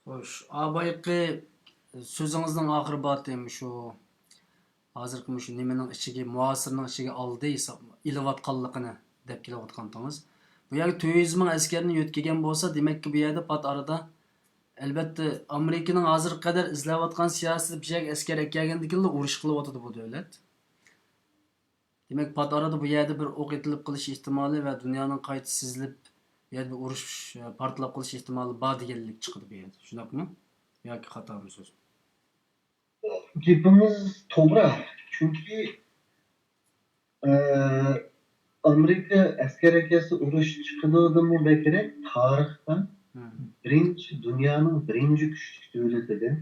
Xo'sh, abayqi so'zingizning oxiri botim shu hozirgi shu nimaning ichiga muasirning ichiga oldi ilayotganligini deb kelayotgandingiz. Bu yerga 400 ming askarni yo'tkagan bo'lsa, demakki bu yerda pat arada albatta Amerikaning hozir qadar izlayotgan siyosati bir yerga askar kelgandikda urush qilyotdi bu davlat. Demak, pat arada bu yerda bir o'q etilib qilish ehtimoli va dunyoning qayta sizilib bu yerda bir urush portlab qilish ehtimoli bor deganlik chiqdi bu yerda. Shundaqmi? Yoki xatomi so'z? Gapimiz to'g'ri. Chunki Amerika asker akesi urush çıkıldığımı bekere tarihten dünyanın birinci güçlü devletidir.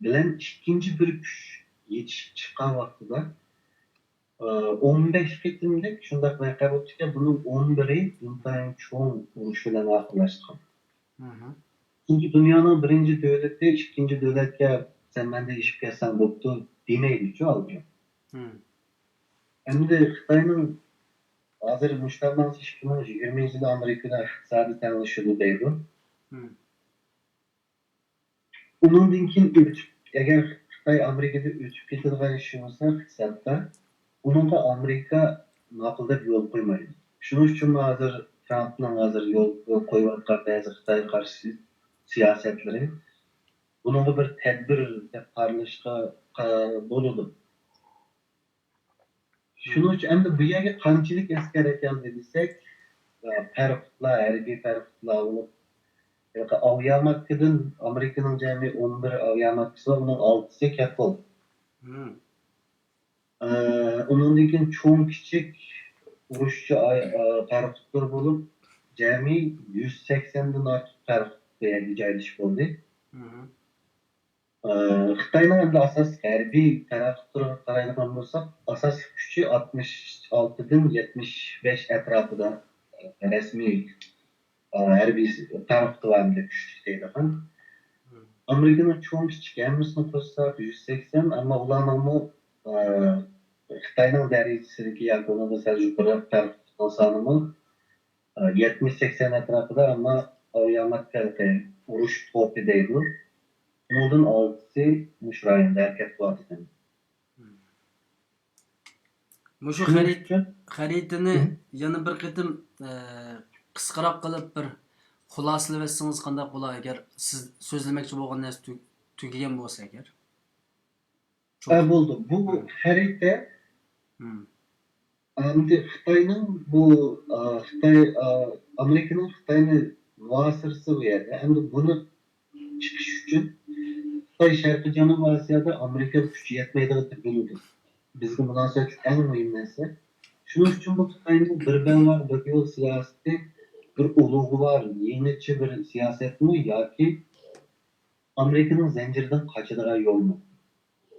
Bilen ikinci bir güç yetişip çıkan vaxtıda 15 ketimlik şundak nakar oldu bunun 11'i intayın çoğun uruş bilen akıllaştıkan. Çünkü dünyanın birinci devleti ikinci devletke sen bende işip gelsen boktu demeydi ki alıyor. Hem de Xitayning hozir mushtarilarni 2020 Amerikada iqtisodiy tanlashuvda deydi. Undan keyin agar Xitoy Amerikada o'tib ketadigan ish bo'lsa, iqtisodda, unga Amerika ma'quldab yo'l qo'ymaydi. Shuning uchun hozir Trampning hozir yo'l qo'yayotgan ba'zi Xitoy qarshi siyosatlari bunga bir tadbir deb qaralishga bo'ladi. Shuning uchun endi bu yerga qanchalik askar ekanligini desak, farqlar, harbiy farqlar bo'lib, aviamakkadan Amerikaning jami 11 aviamakkasi var, bunun 6'sı Kapol. Ondan keyin çoğun kichik urushchi farqlar bo'lib, jami 180 dan ortiq farqga joylashib bo'ldi. Xitoyning endi asosiy harbiy taraqqiyotga qaraydigan bo'lsak, asosiy kuchi 66 dan 75 atrofida rasmiy harbiy taraqqiyotga kuchli deydigan. Amerika'nın çoğun kichik hammasini qo'shsak 180, ammo ularning Xitoyning darajasidagi yakunda sal yuqori taraqqiyot sonimi 70-80 atrofida, ammo aviamakkasi urush to'pi deydi. Bunun 6'sı mush rayonda harakat qilyapti. Mushu xaritani yana bir qitim qisqaroq qilib bir xulosalab etsangiz qanday bo'lar agar siz so'zlamoqchi bo'lgan narsa tugagan bo'lsa agar? Bo'ldi. Bu xarita endi Xitoyning bu Xitoy Amerikaning Xitoyni muasirasi bu yerda. Endi buni chiqish uchun Xitoy Sharqiy Janubiy Osiyoda Amerika kuchi yetmaydigan deb biladi. Bizga munosabat eng muhim narsa. Shuning uchun bu Xitoyning bir var, bir yo'l siyosati bir ulug'i var, yenichi bir siyosatmi yoki Amerikaning zanjiridan qochadigan yo'lmi?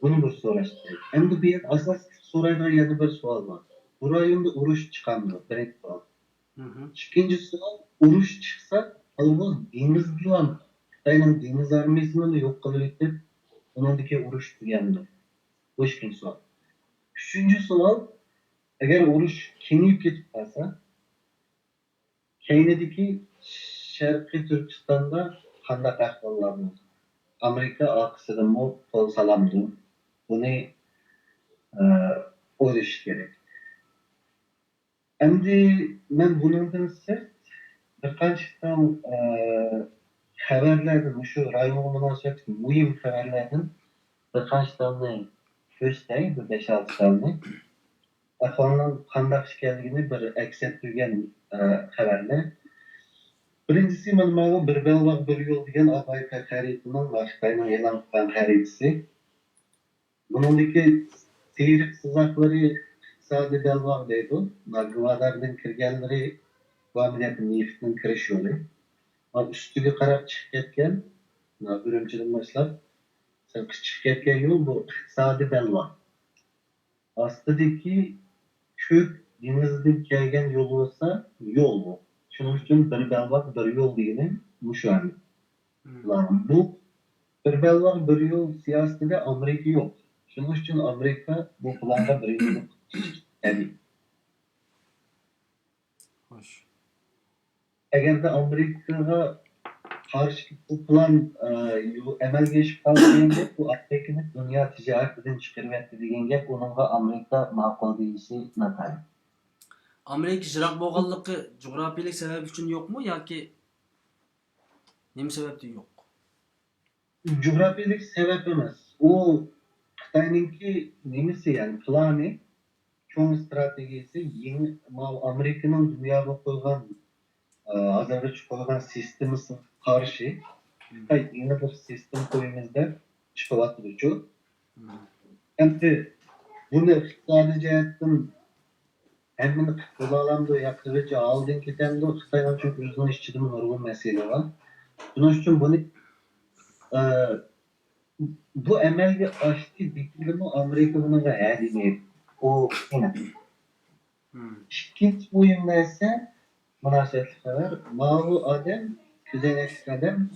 Buni bir so'rash kerak. Endi bu yerda asosiy so'raydigan yana bir savol bor. Bu rayonda urush chiqadimi? Birinchi savol. Ikkinchi savol, urush chiqsa, albatta dengiz bilan Xitoyning dengiz armiyasini yo'q qilib etib, uningdagi urush tugamdi. Bu ikkinchi savol. Üçüncü savol, agar urush kengayib ketib qolsa, keynidagi Sharqiy Turkistonda qanday ahvollar bo'ladi? Amerika orqasidanmi qo'l solamdi? Buni o'ylash kerak. Endi men bundan sirt bir qancha xabarlardan, shu rayonga munosabatli muhim xabarlardan bir qanchani ko'rsatay, bir 5-6 tane. Ahvolning qanday ekanligini bir aks ettirgan xabarlar. Birincisi mana bir belbaq bir yo'l degan Amerika xaritining Xitoyning e'lon qilgan xaritasi. Buningdagi siyriq chiziqlari iqtisodiy belbaq deydi. Gvadardan kirganlari Guamidagi neftning kirish yo'li. Ustiga qarab chiqib ketgan, Urumchidan boshlab chiqib ketgan yo'l bu iqtisodiy belbaq. Ostidagi ko'k dengizdan kelgan yo'l bo'lsa, yo'l bu. Shuning uchun bir belbaq bir yo'l degani mushu. Bu bir belbaq bir yo'l siyosatida Amerika yo'q. Shuning uchun Amerika bu planga birinchi ya'ni Xo'sh. Agarda Amerikaga qarshi bu plan amalga oshib qolganda bu Amerikani dunyo tijoratidan chiqaryapti degan gap uningga Amerika ma'qul deyishi notayin. Amerika jiroq bo'lganligi jo'grafiyalik sabab uchun yo'qmi yoki nima sababdan yo'q? Coğrafyalik sebep emas. O Xitoyningki nimasi yani plani, cho'ng stratejiyasi yeni Amerikaning dunyoga qo'ygan hozirgacha qo'ygan sistemasi qarshi Xitoy yeni bir sistem qo'yamiz deb chiqyapti. Endi buni iqtisodiy jihatdan Hem de kutlalamda yaklaşık aldığın kitabında Xitaydan çok uzun işçiliğin nurgun mesele var. Bunun için bunu e, bu emelge açtı dikilimi Amerika bunu da yani o yine. İkinci buyum ise münasebetli kadar Mavu Adem, Küzenek Adem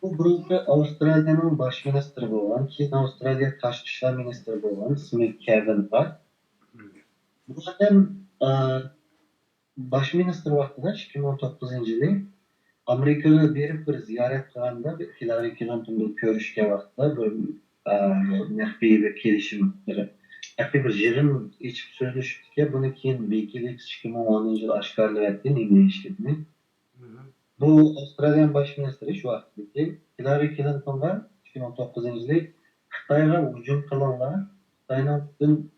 bu grupta Avustralya'nın baş ministri olan, ki Avustralya Taşçı İşler Ministri olan ismi Kevin var. Bu adam baş ministr vaxtida 2019 yılı Amerika'da bir ziyaret kılanda Hillary Clinton'la görüşke vaxtida bir nehbi bir kelişimleri. Nehbi bir jirin içip sözleştikçe bunu keyin Wikileaks 2010 yılı aşkarlı ettiğini İngilizce'ni. Bu Avustralyan baş ministri şu vaxtdaki Hillary Clinton'ga 2019 yılı Xitayga hücum kılanlar Xitayning bütün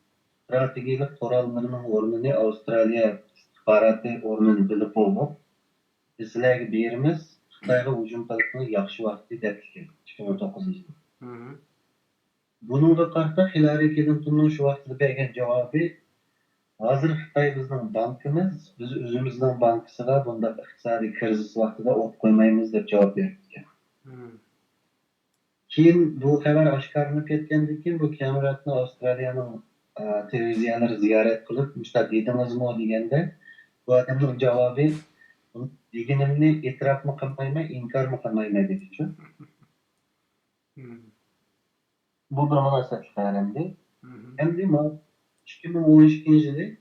stratejik korallarının ornunu Avustralya istihbaratı ornunu bilip olmak. Bizlerge birimiz Xitayga hücum kılıkını yaxşı vaxtı depki 2009 yılı. Bununla karşı Hillary Clinton'un şu vaxtda bergen cevabı hazır Xitay bizning bankimiz, biz özümüzning bankisiga bunda iqtisodiy krizis vaqtida o't qo'ymaymiz deb javob berdi. Keyin bu xabar oshkorlanib ketgandan keyin bu kameratni Avstraliyaning televiziyalari ziyorat qilib, mustaqilligimizmi deganda bu odamning javobi deganimni e'tirofmi qilmayman, inkormi qilmayman dedichu. Bu bir munosabat qaramdi. Endi 2012 yılı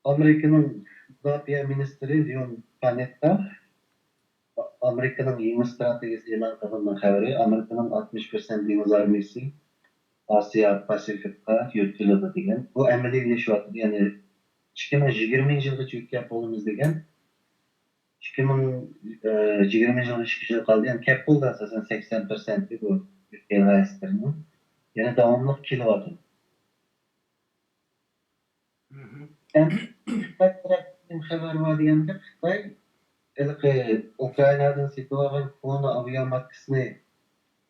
Amerika'nın Mudofaa Ministri Leon Panetta Amerika'nın yeni stratejisi e'lon qilingan xabari Amerika'nın 60% deniz armiyasi Asya Pasifik'a yürütülüyor degan. Bu amaliyleşyapti. Yani 2020 yılgacha yutkab bo'lamiz degan 2020 yılı chiqishi qoldi. Yani kap bo'ldi asosan 80% bu ülkelerinin. Yani devamlı kelyapti. Xitoy tarafidan xabar bor deganda Xitoy Ukrainadan setib olgan Kona aviamatkasini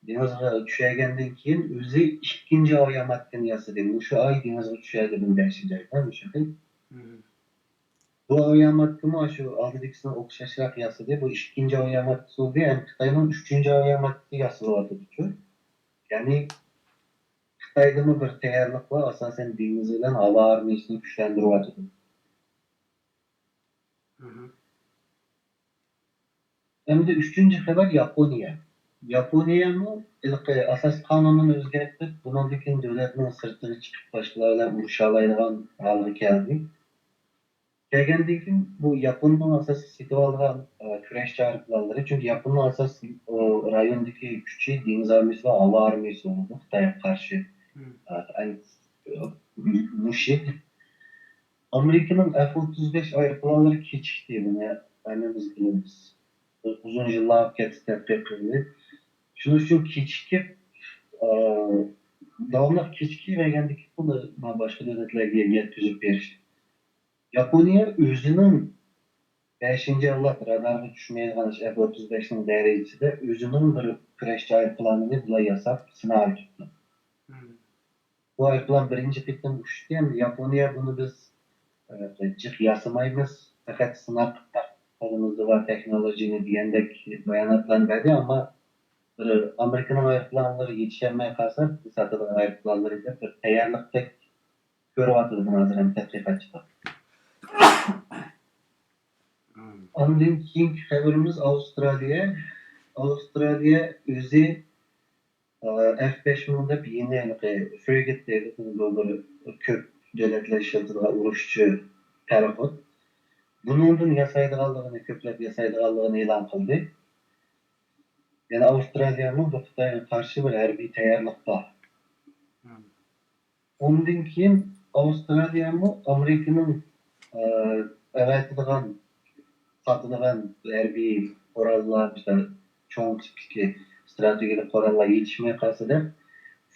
dengizga tushirgandan keyin o'zi ikkinchi aviamatkani yasadi. O'sha oy dengizga tushadi bu 5-chi oyda o'sha. Bu aviamatkami shu oldidagisiga o'xshashroq yasadi. Bu ikkinchi aviamatkasi bo'ldi. Ham Xitoyning 3-chi aviamatkasi yasalyapti. Ya'ni Xitoyda bir tayyorlik var. Asosan dengiz bilan havo armiyasini kuchlantiryapti. Hem de üçüncü haber Yaponiya. Yaponiya mı asas kanununu o'zgartib, bundan keyin davlatning sirtiga chiqib boshqalar bilan urusha oladigan holga keldi. Kelgandan keyin bu Yaponning asosiy setib olgan kurashchi aeroplanlari, chunki Yaponning asosiy rayondagi kuchi dengiz armiyasi va havo armiyasi bo'ldi Xitoyga qarshi. Mushik. Amerika'nın F-35 aeroplanları kechikdi buni biz bilamiz. Uzun yıllar ketdi tadqiq qildi. Shuning uchun kechikib davomli kechikmagandan keyin buni boshqa davlatlarga yetkazib berishdi. Yaponiya o'zining 5-avlod radarga tushmaydigan F-35ning darajasida o'zining bir kurashchi aeroplanini bular yasab sinab tutdi. Bu aeroplan birinchi qitim uchdi. Endi Yaponiya buni biz jiq yasamaymiz, faqat sinab qo'limizda bor texnologiyani degandek bayonotlarni berdi, ammo bir Amerikaning aeroplanlari yetishmay qolsa, sotadigan aeroplanlar deb bir tayyorlikdek ko'ryapti buni hozir ham tadqiqotchilar. Ondan keyingi xabarimiz Avstraliya. Avstraliya o'zi F-5 deb yeni frigate deydi, ko'p davlatlar ishlatadigan urushchi parxod. Bundan yasaydiganligini, ko'plab yasaydiganligini e'lon qildi. Yani Avustraliyaning bu Xitoyga qarshi bir harbiy tayyorlikda. Ondan keyin Avstraliyami Amerikaning avatadigan sotadigan harbiy qurollar, cho'ng tipli strategik qurollar yetishmay qolsa deb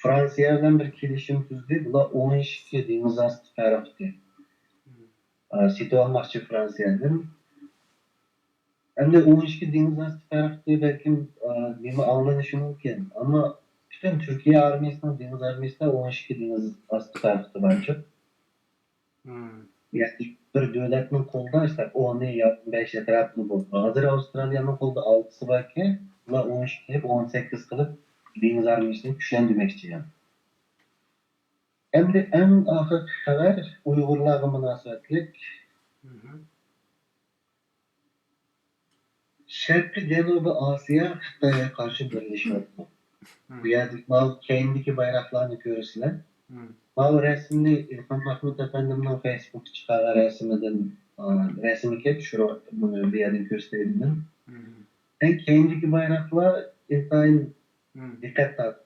Fransiya bilan bir kelishim tuzdi. Bular 12 dengiz osti parxodi setib olmoqchi Fransiyadan. Endi 12 dengiz osti parxodi balkim nima anglanishi mumkin, ammo butun Turkiya armiyasining dengiz armiyasida 12 dengiz osti parxodi bor. Yani bir devletinin kolda işte 10 ya 5 etraflı bu. Hazır Avustralya'nın kolda 6'sı varken ular 13 kılıp 18 kılıp deniz armiyasını güçlendirmekçi yani. Hem de en ahir haber Uygurlarga münasebetlik Hı hı. Şarkı Cenubi Asya Xitay'a karşı birleşiyordu. Hı. Bu yerde mal kendiki bayraklarını görürsüler. Hı. Mal resmini İlhan Mahmut Efendim'in Facebook çıkarı resminden resmi kep şuru bunu bir yerden gösterdim. Hı. En kendiki bayraklar intayın Hı. dikkat tak.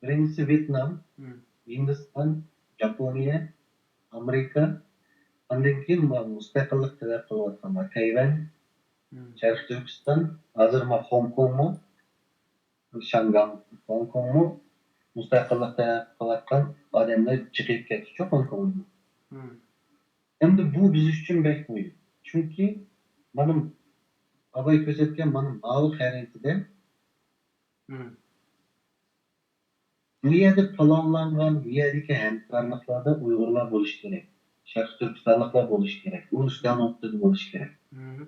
Birincisi Vietnam, Hı. Hindistan, Japonya, Amerika, ondan keyin mustaqillik talab qilayotganlar. Tayvan, Hı. Sharq Turkiston, hozir Hong Kongmi, Shangang, Hong Kongmi mustaqillik talab qilayotgan odamlar chiqib ketdi Hong Kongdan. Hı. Endi bu biz uchun bek muhim. Chunki benim abay ko'rsatgan mana mavi xaritada Hı. bu yerda planlangan bu yerdagi hamkorliklarda Uyg'urlar bo'lishi kerak. Sharq Turkistonliklar bo'lishi kerak. U Ruslan o'rtada bo'lishi kerak. Hı.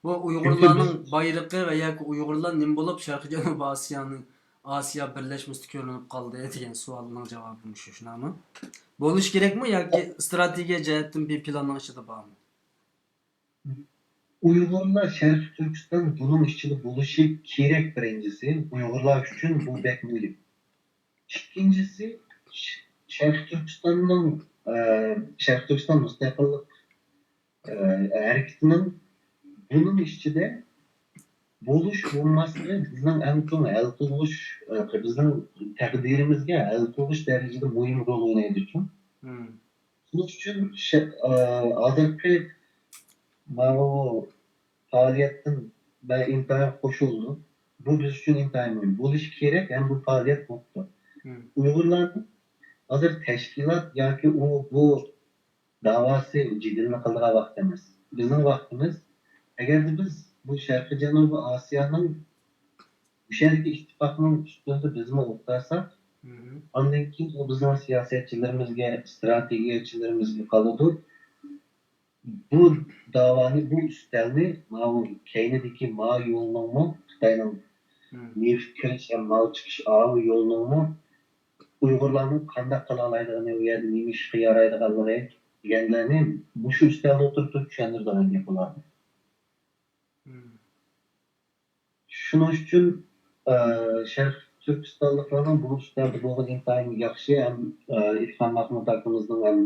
Bu Chunki biz Uygurlarning bayraqi va yoki Uygurlar nima bo'lib Sharqiy Janubiy Osiyo birlashmasida ko'rinib qoldi degan savolning javobi shu shunami? Bo'lish kerakmi yoki strategiya jihatdan bir planning ichida bormi? Uyg'urlar Sharq Turkiston bunun ishchili bo'lishi kerak birincisi. Uyg'urlar uchun bu bek muhim. İkincisi Sharq Turkistonning Sharq Turkiston mustaqillik hareketinin bunun ichida bo'lish bo'lmasligi bizning eng chong hal qilish bizning taqdirimizga hal qilish darajada muhim rol o'ynaydi uchun. Hı. Shuning uchun hozirgi mana bu faaliyatdan ben intayin qo'shildi. Bu biz uchun intayin muhim. Bo'lishi kerak ham bu faaliyat bo'ldi. Hı. Uyg'urlarning hozir tashkilot yoki bu davosi jiddiy qildigan vaqt emas. Bizning vaqtimiz agarda biz bu Sharqiy Janubiy Osiyoning o'shandagi ittifoqning ustida bizni o'tqazsak, Hı. ondan keyin u bizning siyosatchilarimizga, strategiyachilarimizga qoladi. Bu davani, bu ustalni keynidagi mal yo'llanma Xitoyning Hı. neft kirish va mal chiqish avi yo'llanma Uyg'urlarning qanday qila oladiganini, u yerda nima ishga yaraydiganligi deganlarni shu ustalda o'tirib tushuntiradigan gap bo'ladi. Hı. Shuning uchun Sharq Turkistonliklarning bu ustalda bo'lgan intayin yaxshi ham İlham Mahmud akamizning ham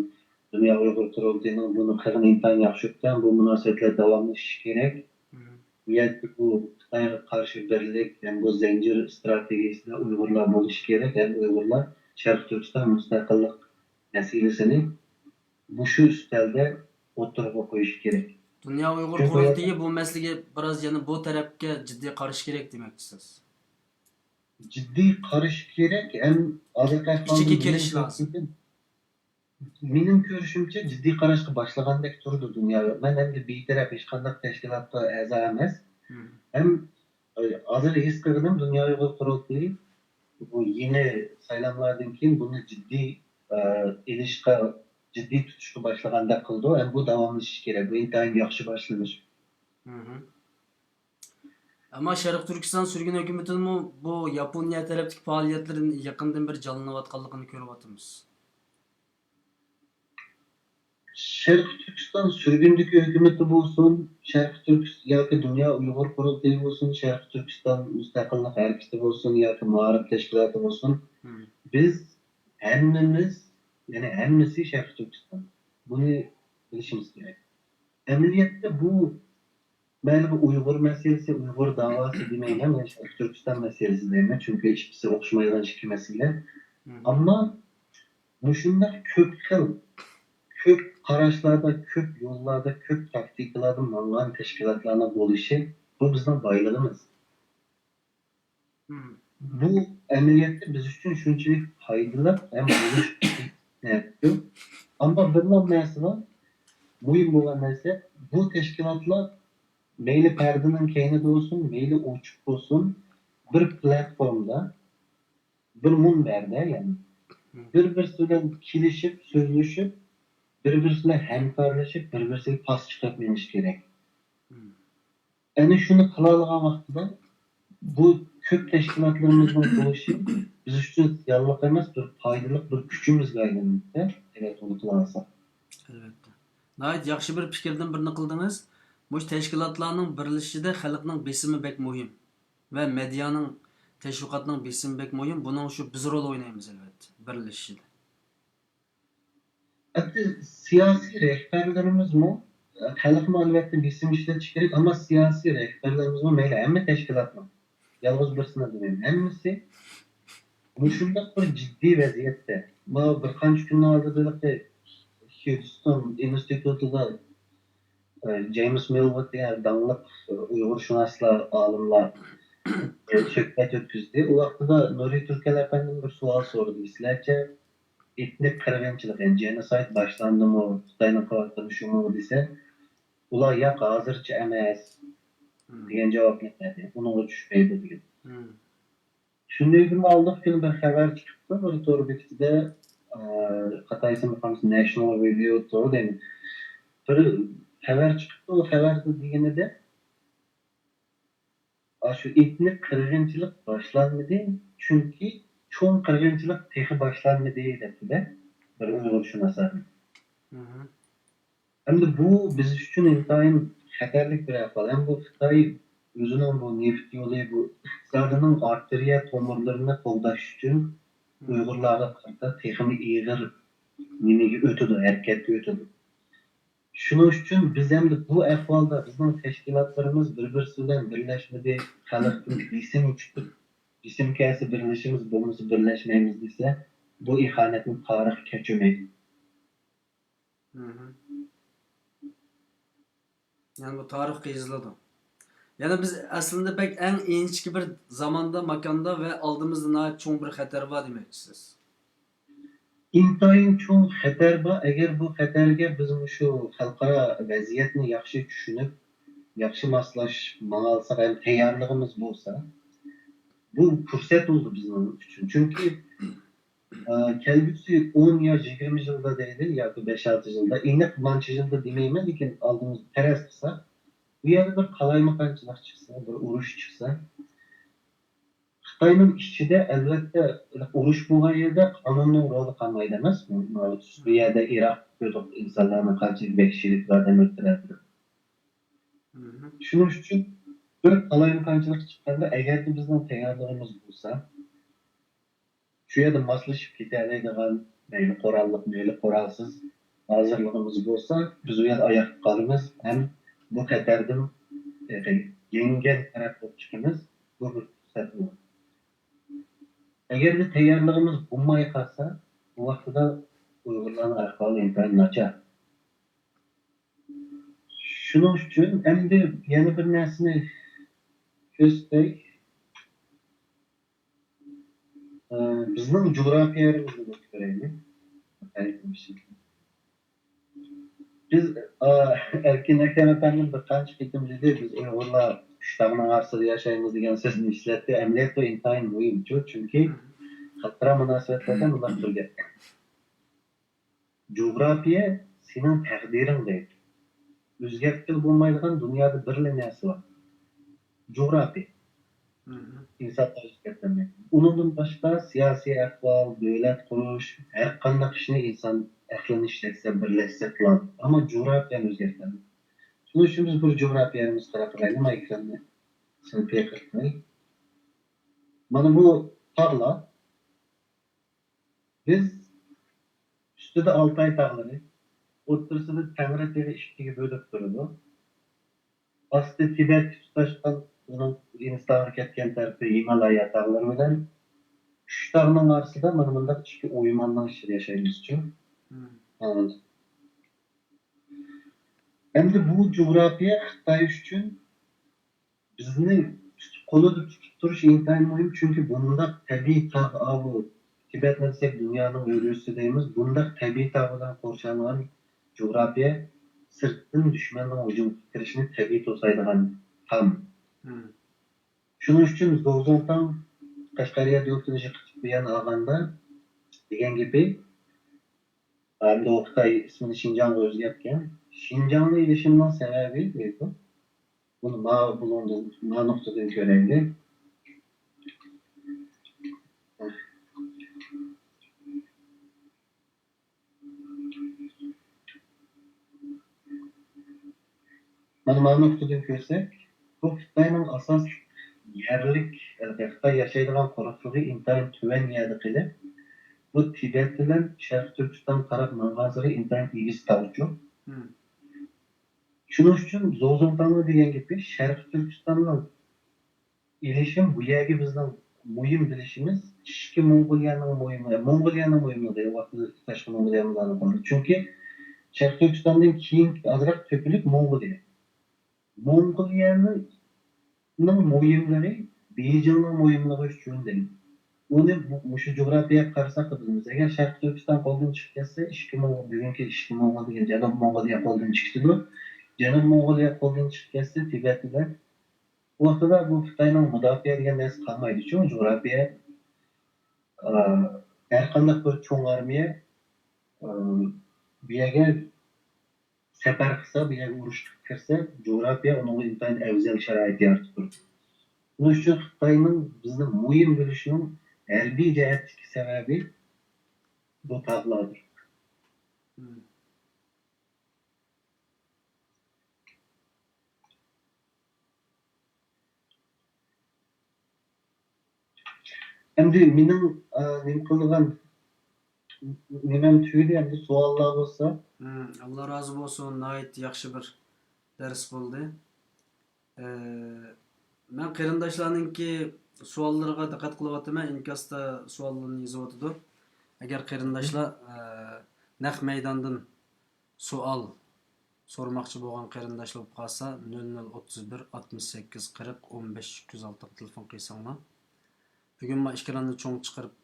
Dünya Uyghur Kurultayı'nın bunu kırın intan yaxşıktan bu münasebetler devamlaşış gerek. Hı. Yani bu Xitay'a karşı birlik hem bu zincir stratejisinde Uygurlar buluş gerek. Hem Uygurlar Şarkı Türkistan müstakillik meselesini bu şu üstelde oturup koyuş gerek. Dünya Uyghur Çünkü Qurultayı bu meseleге biraz yani bu tarafga ciddi qarash kerak demoqchisiz. ciddi karış gerek. Hem Azerbaycan İçiki kelish lazım. Benim görüşümce ciddi qarashga boshlagandek turdi dunyo. Men endi betaraf hech qanday tashkilotga a'zo emas. Hı. Hem hozir his qildim Dunyo Uyg'ur Qurultayi bu yeni saylanlardan keyin buni jiddiy ilishga, jiddiy tutishga boshlagandek qildi. Hem bu davomlashishi kerak. Bu intayin yaxshi boshlanish. Hı. Ama Şarkı Türkistan sürgün hükümetinin bu Yaponiya tarafdaki faaliyetlerin yakından bir canlanayotganligini ko'ryapmiz. Şarkı Türkistan sürgündeki hükümeti bulsun, Şarkı Türkistan ya ki Dünya Uygur Kurultayı olsun, Şarkı Türkistan Müstakillik Hareketi olsun ya ki Muharip Teşkilatı olsun. Hı. Biz hemmimiz, yani hemmisi Şarkı Türkistan. Bunu bilişimiz gerek. Emniyette bu belki Uygur meselesi, Uygur davası demeyin ama Şarkı Türkistan meselesi değil mi? Çünkü hiçbirisi okşamayan iki mesele. Hı. Ama bu şunlar köp araçlarda, köp yollarda, köp taktikalarda mangan teşkilatlarına boluşu bu bizden baylığımız. Hı. Bu emniyette biz için şunçilik faydalı hem buluş ne yapıyor. Ama bundan mesela mühim olan mesele bu teşkilatlar meyli perdenin keynide olsun, meyli uçuk olsun bir platformda, bir munberde yani Hı. bir süreden kilişip, sözleşip bir-birisiyle hemkarlaşıp bir-birisiyle pas çıkıp meniş gerek. Hmm. Yani şunu kılalığa vaxtıda bu köp teşkilatlarımızın kuruluşu biz üçün yalnız emas bir faydalı bir küçümüzge aylanmoqda. Evet, onu kılarsak. Albatta. Nəhayət yaxşı bir fikirdən birini qıldınız. Bu təşkilatlarning birləşishida xalqning besimi bek muhim və medianing təşviqatning besimi bek muhim. Buning shu biz rol o'ynaymiz albatta birləşishida. Hatta siyasi rehberlerimiz mi? Halkın elbette bizim işletiş gerek ama siyasi rehberlerimiz mi? Meyle hem teşkilat mı? Yalnız birisine demeyeyim. Hemmisi müşüldük bir ciddi vaziyette. Bu birkaç gün aldığı Houston Enstitüsü'nde James Millwood diye danlık Uygur şunaslar, alimler söhbət ötküzdü. O vaxtıda Nuri Türkel Efendim bir sual sordu. İslerce etnik kırgınçılık, yani genocide başlandı mı, Xitayning qilib mu dese, ular yo'q, hozircha emas degan javob berdi. Unga tushmaydi degan. Shunday kun oldiq kun bir xabar chiqibdi, bir to'g'ri bekitida Xitoy National Review to'g'ri deymi. Bir xabar chiqibdi, o xabarda deganida shu etnik kırgınçılık başlanmadı çünkü çoğun kırgınçılık tehi başlanmadı dediler. Bir Uygur şunası. Hem de bu biz için intayın xatarlik bir ahval. Hem bu Xitay özünün bu neft yolu, bu iktisadının arteriya tomirlerini qoğdaş için Uygurlarga qarata tehimi iğir nimegi ötüdü, hareketli ötüdü. Şunun için biz hem de bu ahvalda bizim teşkilatlarımız bir-birisi bilen birleşmedi, halkın isim uçtuk, isim kaysi birleşimiz, bulmusu birleşmemiz ise bu ihanetin tarih keçümeydi. Yani bu tarix qiyizladı. Yani biz aslında pek en inçki bir zamanda, makanda ve aldığımızda nəhayət çoğun bir xəter var demeksiniz. İntayın çoğun xəter var. Eğer bu xəterge bizim şu halkara vaziyetini yaxşı düşünüp, yaxşı maslashmaya alsak, hem tayyorligimiz bolsa, bu fırsat oldu bizim için. Çünkü kelgusi 10 ya 20 yılda değil, ya da 5-6 yılda, iniq mançı yılda demeyme, lekin aldığımız teres kısa, bu yerde bir kalaymakançılık çıksa, bir uruş çıksa, Xitayning ichida albatta urush bo'lgan yerda qonunning roli qolmaydi emasmi? Suriyada, Iroqda insonlarni qancha bekishiliklardan o'ldiradi. Shuning uchun bir qalaymakanchilik chiqqanda, agarda bizning tayyorligimiz bo'lsa, shu yerda moslashib ketadigan mayli qurolliq, mayli qurolsiz hozirligimiz bo'lsa, biz u yerda oyoqqa qolamiz, ham bu xatardan yengil taraf bo'lib chiqamiz. Bu bir fursat bo'ladi. Eğer de tayyorligimiz bo'lmay qolsa, bu vaqtida Uyg'urlarning ahvoli intayin nachar. Shuning uchun endi yana bir narsani ko'rsatsak, bizning jo'grafiyamizni ko'raylik. Biz Erkin Ekrem Efendim bir qancha qitim dedi, biz Uyg'urlar Kuşlarının arsada yaşayımız degan sözünü işletti. Emniyet ve intayin mühim. Çünkü xalqaro munosabatlardan ular birga. Coğrafiya senin takdiring deydi. O'zgartirib bo'lmaydigan dunyoda birla narsa bor. Coğrafiya. İnsanlar o'zgartirmaydi. Undan boshqa siyosiy ahvol, davlat qurish, har qanday ishni inson aqlini ishlatsa, birlashsa qiladi. Ammo coğrafiyani o'zgartirmaydi. Shuning uchun biz bu coğrafiyamiz taraflaylik ekranni sinfiga kiritmay. Mana bu tog'lar biz ustida Altay tog'lari, o'rtasida Tangri ikkiga bo'lib turadi. Asti Tibet tutashgan uning Hindistonga ketgan tarafi Himalaya tog'lari bilan uch tog'ning orasida mana bunday ikki o'ymonlar ichida yashaymiz uchun. Endi bu coğrafiya Xitoy uchun bizni qo'lida tutib turish intayin muhim, chunki bunda tabiiy tog' bu Tibetni desak dunyoning o'risi deymiz. Bunda tabiiy tog' bilan qo'rshlangan coğrafiya sirtdan dushmanning hujum kirishini tabiiy to'saydigan ham. Shuning uchun Zozondan Qashqariyada yo'qotilishi qilib olganda degan gapi Hem de Oktay ismini Şincan'a özgerken. Şincan'la ilişimden sebebi neydi? Bunu ma bulundu, ma noktadan görevli. Mana ma noktadan görsek, bu Xitayning asas yerlik, Xitoy yashaydigan quruqligi intayin tuvan yerda qilib, bu Tibet bilan Sharq Turkiston taraf manzarasi intayin egiz tavju. Hı. Shuning uchun Zozontanlı degan gapi Sharq Turkistonning ilişim bu yerga bizning muhim bilishimiz ishki Mongoliyaning muhimi deya vaqtida tashqi Mongoliyani aniqladi. Chunki Sharq Turkistondan keyin azroq to'pilib Mongoliya. Mongoliyaning muhimlari Beijingning muhimligi uchun deydi. Uni shu jo'grafiyaga qarasak bilamiz. Agar Sharq Turkiston qo'ldan chiqib ketsa, bugungi ishki Mongol degan Janub Mongoliya qo'ldan chiqdi. Janub Mongoliya qo'ldan chiqib ketsa, Tibetlar bu vaqtida bu Xitoyning mudofaa degan narsa qolmaydi. Chunki jo'rafiya har qanday bir cho'ng armiya bu yerga safar qilsa, bu yerga urushga kirsa, jo'rafiya uning intayin afzal sharoit yaratib turadi. Buning uchun Xitoyning bizni muhim bo'lishining harbiy jihatdagi sababi bu tog'lardir. Hı. Endi mening nima qilgan nimam tugadi, endi savollar bo'lsa, Allah razı olsun. Nayet yaxşı bir ders buldu. Ben qarindoshlarninki savollariga diqqat qilyapman. Inkasda savollarni yozyapti. Agar qarindoshlar naq maydondan savol sormoqchi bo'lgan qarindoshlar bo'lib qolsa 0031 68 40 15 206 telefon qilsanglar. Bugun men ekranni cho'ng chiqarib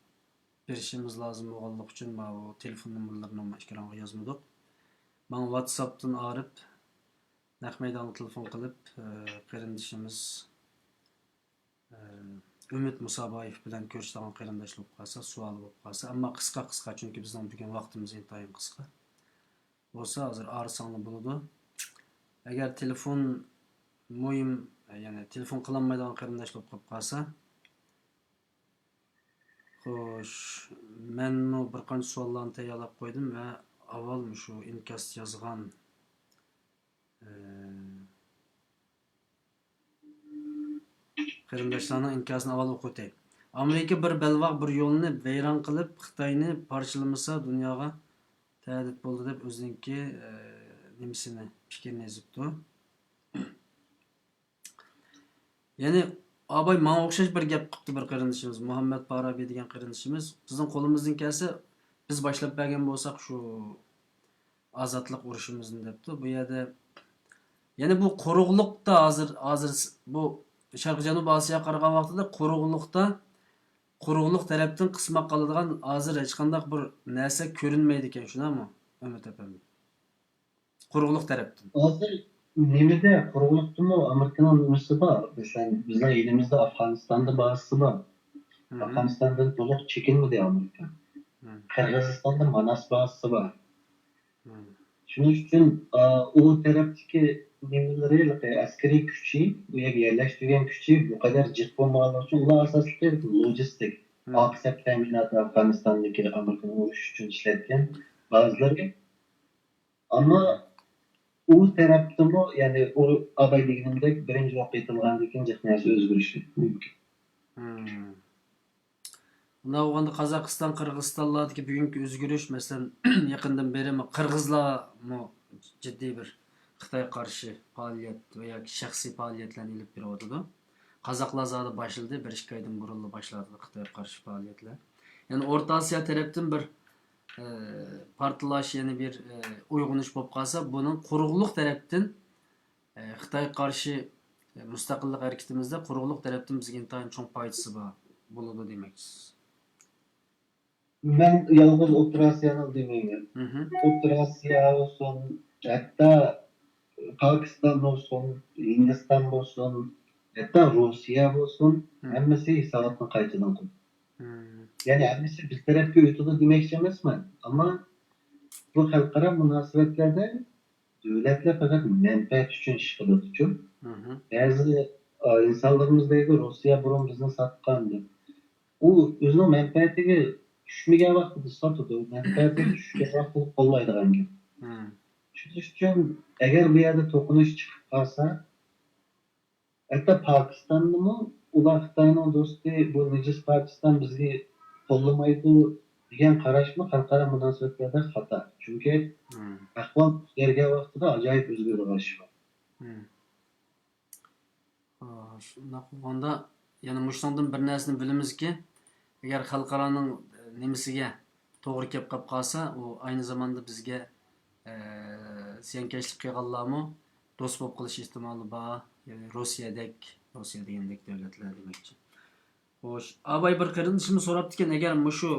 berishimiz lozim bo'lganligi uchun men bu telefon nomerlarini ekranga yozmadik. Men WhatsApp'dan arib naq maydonga telefon qilib qarindoshimiz Ümit Musabayev bilan ko'rishadigan qarindosh bo'lib qolsa, savol bo'lib qolsa, ammo qisqa chunki bizning bugun vaqtimiz intayin qisqa. Bo'lsa, hozir arasanglar bo'ladi. Agar telefon muhim, ya'ni telefon qilinmaydigan qarindosh bo'lib qolib qolsa, xo'sh, men bir qancha savollarni tayyorlab qo'ydim va avval shu inkast yozgan qarindoshlarning inkasini avval o'qitay. Amerika bir belvaq bir yo'lni vayron qilib, Xitoyni parchalamasa dunyoga tahdid bo'ldi deb o'ziniki nimasini fikrini yozibdi. Ya'ni Abay menga o'xshash bir gap qilibdi bir qarindoshimiz, Muhammad Farabiy degan qarindoshimiz. Bizning qo'limizdan kelsa, biz boshlab bergan bo'lsak shu ozodlik urushimizni debdi. Bu yerda ya'ni bu quruqliqda hozir bu Sharq Janubiy Osiyoga qaragan vaqtida quruqliq tarafdan qismoq qiladigan hozir hech qanday bir narsa ko'rinmaydi ekan, shunami? Umid efendim. Quruqliq tarafdan. hozir nimada quruqliqdimi Amerikaning nimasi bor? Masalan, bizning elimizda Afg'onistonda bazasi bor. Afg'onistondan to'liq chekinmadi Amerika. Qirg'izistonda Manas bazasi bor. Shuning uchun u tarafdagi nimalar askariy kuchi, u yerga yerlashtirgan kuchi bu qadar jiq bo'lmagani uchun ular asosida logistik oqsab ta'minoti Afg'onistondagi Amerikaning urush uchun ishlatgan ba'zilarga. Ammo u tarafdami, ya'ni u abay deganimdek birinchi vaqt aytilgandan keyin jiq narsa o'zgarishi mumkin. Bunda olganda Qozog'iston, Qirg'izistonlardagi bugungi o'zgarish, masalan, yaqindan beri qirg'izlar jiddiy bir Xitoy qarshi faoliyat yoki shaxsiy faoliyatlarni ilib beryapti. Qozoqlar zodi boshladi, bir ikki oydan burun boshladi Xitoy qarshi faoliyatlar. Ya'ni O'rta Osiyo tarafdan bir partlash, ya'ni bir uyg'unish bo'lib qolsa, buning quruqliq tarafdan Xitoy qarshi mustaqillik harakatimizda quruqliq tarafdan bizga intayin cho'ng foydasi bo'ladi demoqchisiz. Ben yalnız O'rta Osiyoni demayman. O'rta Osiyo olsun, hatta Pokiston olsun, Hindiston olsun, hatta Rossiya olsun, hammasi hisobotni qaytadan qildi. Yani hammasi biz tarafga o'tadi demoqchi emasman, ammo Bu xalqaro munosabatlarda davlatlar faqat manfaat uchun ish qiluvchi. Hı hı. Ba'zi insonlarimizdagi Rossiya burun bizni sotgan deb. U o'zining manfaatiga tushmagan vaqtida sotadi. Manfaatiga tushgan vaqtida qo'llaydigan gap. Hı. Shuning uchun agar bu yerda to'qinish chiqib qolsa, hatto Pokistondami ular Xitoyning do'sti bu Najis Pokiston bizga qo'llamaydi degan qarashmi xalqaro munosabatlarda xato. Chunki Hı. ahvol o'zgargan vaqtida ajoyib o'zgarish bor. Hı. Shundoq bo'lganda yana mushundan bir narsani bilamizki, agar xalqaroning nimasiga to'g'ri kelib qolib qolsa, u ayni zamanda bizga ziyonkashlik qilganlarmi do'st bo'lib qolish ehtimoli bor. Yani Rossiya degandek davlatlar demoqchi. Xo'sh, abay bir qarindishimiz so'rabdi ekan, agar mushu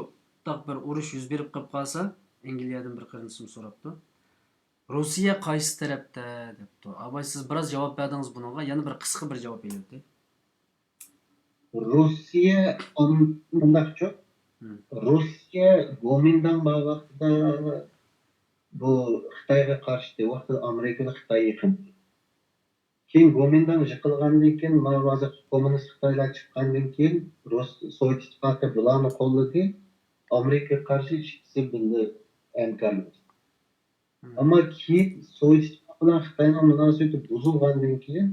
taq bir urush yuz berib qolib qolsa, Angliyadan bir qarindishimiz so'rabdi. Rossiya qaysi tarafda debdi. Abay siz biroz javob berdingiz bunga. Yana bir qisqa bir javob berdi. Rossiya bundoqcha Hı. Rossiya Gomindan vaqtida bu Xitoyga qarshi vaqtida Amerika va Xitoy yaqin. Keyin Gomindan yiqilgandan keyin hozir kommunist Xitoylar chiqqandan keyin Sovet ittifoqi bularni qo'lladi. Amerikaga qarshi ikkisi birga hamkorlik. Hı. Ammo keyin Sovet ittifoqi bilan Xitoyning munosabati buzilgandan keyin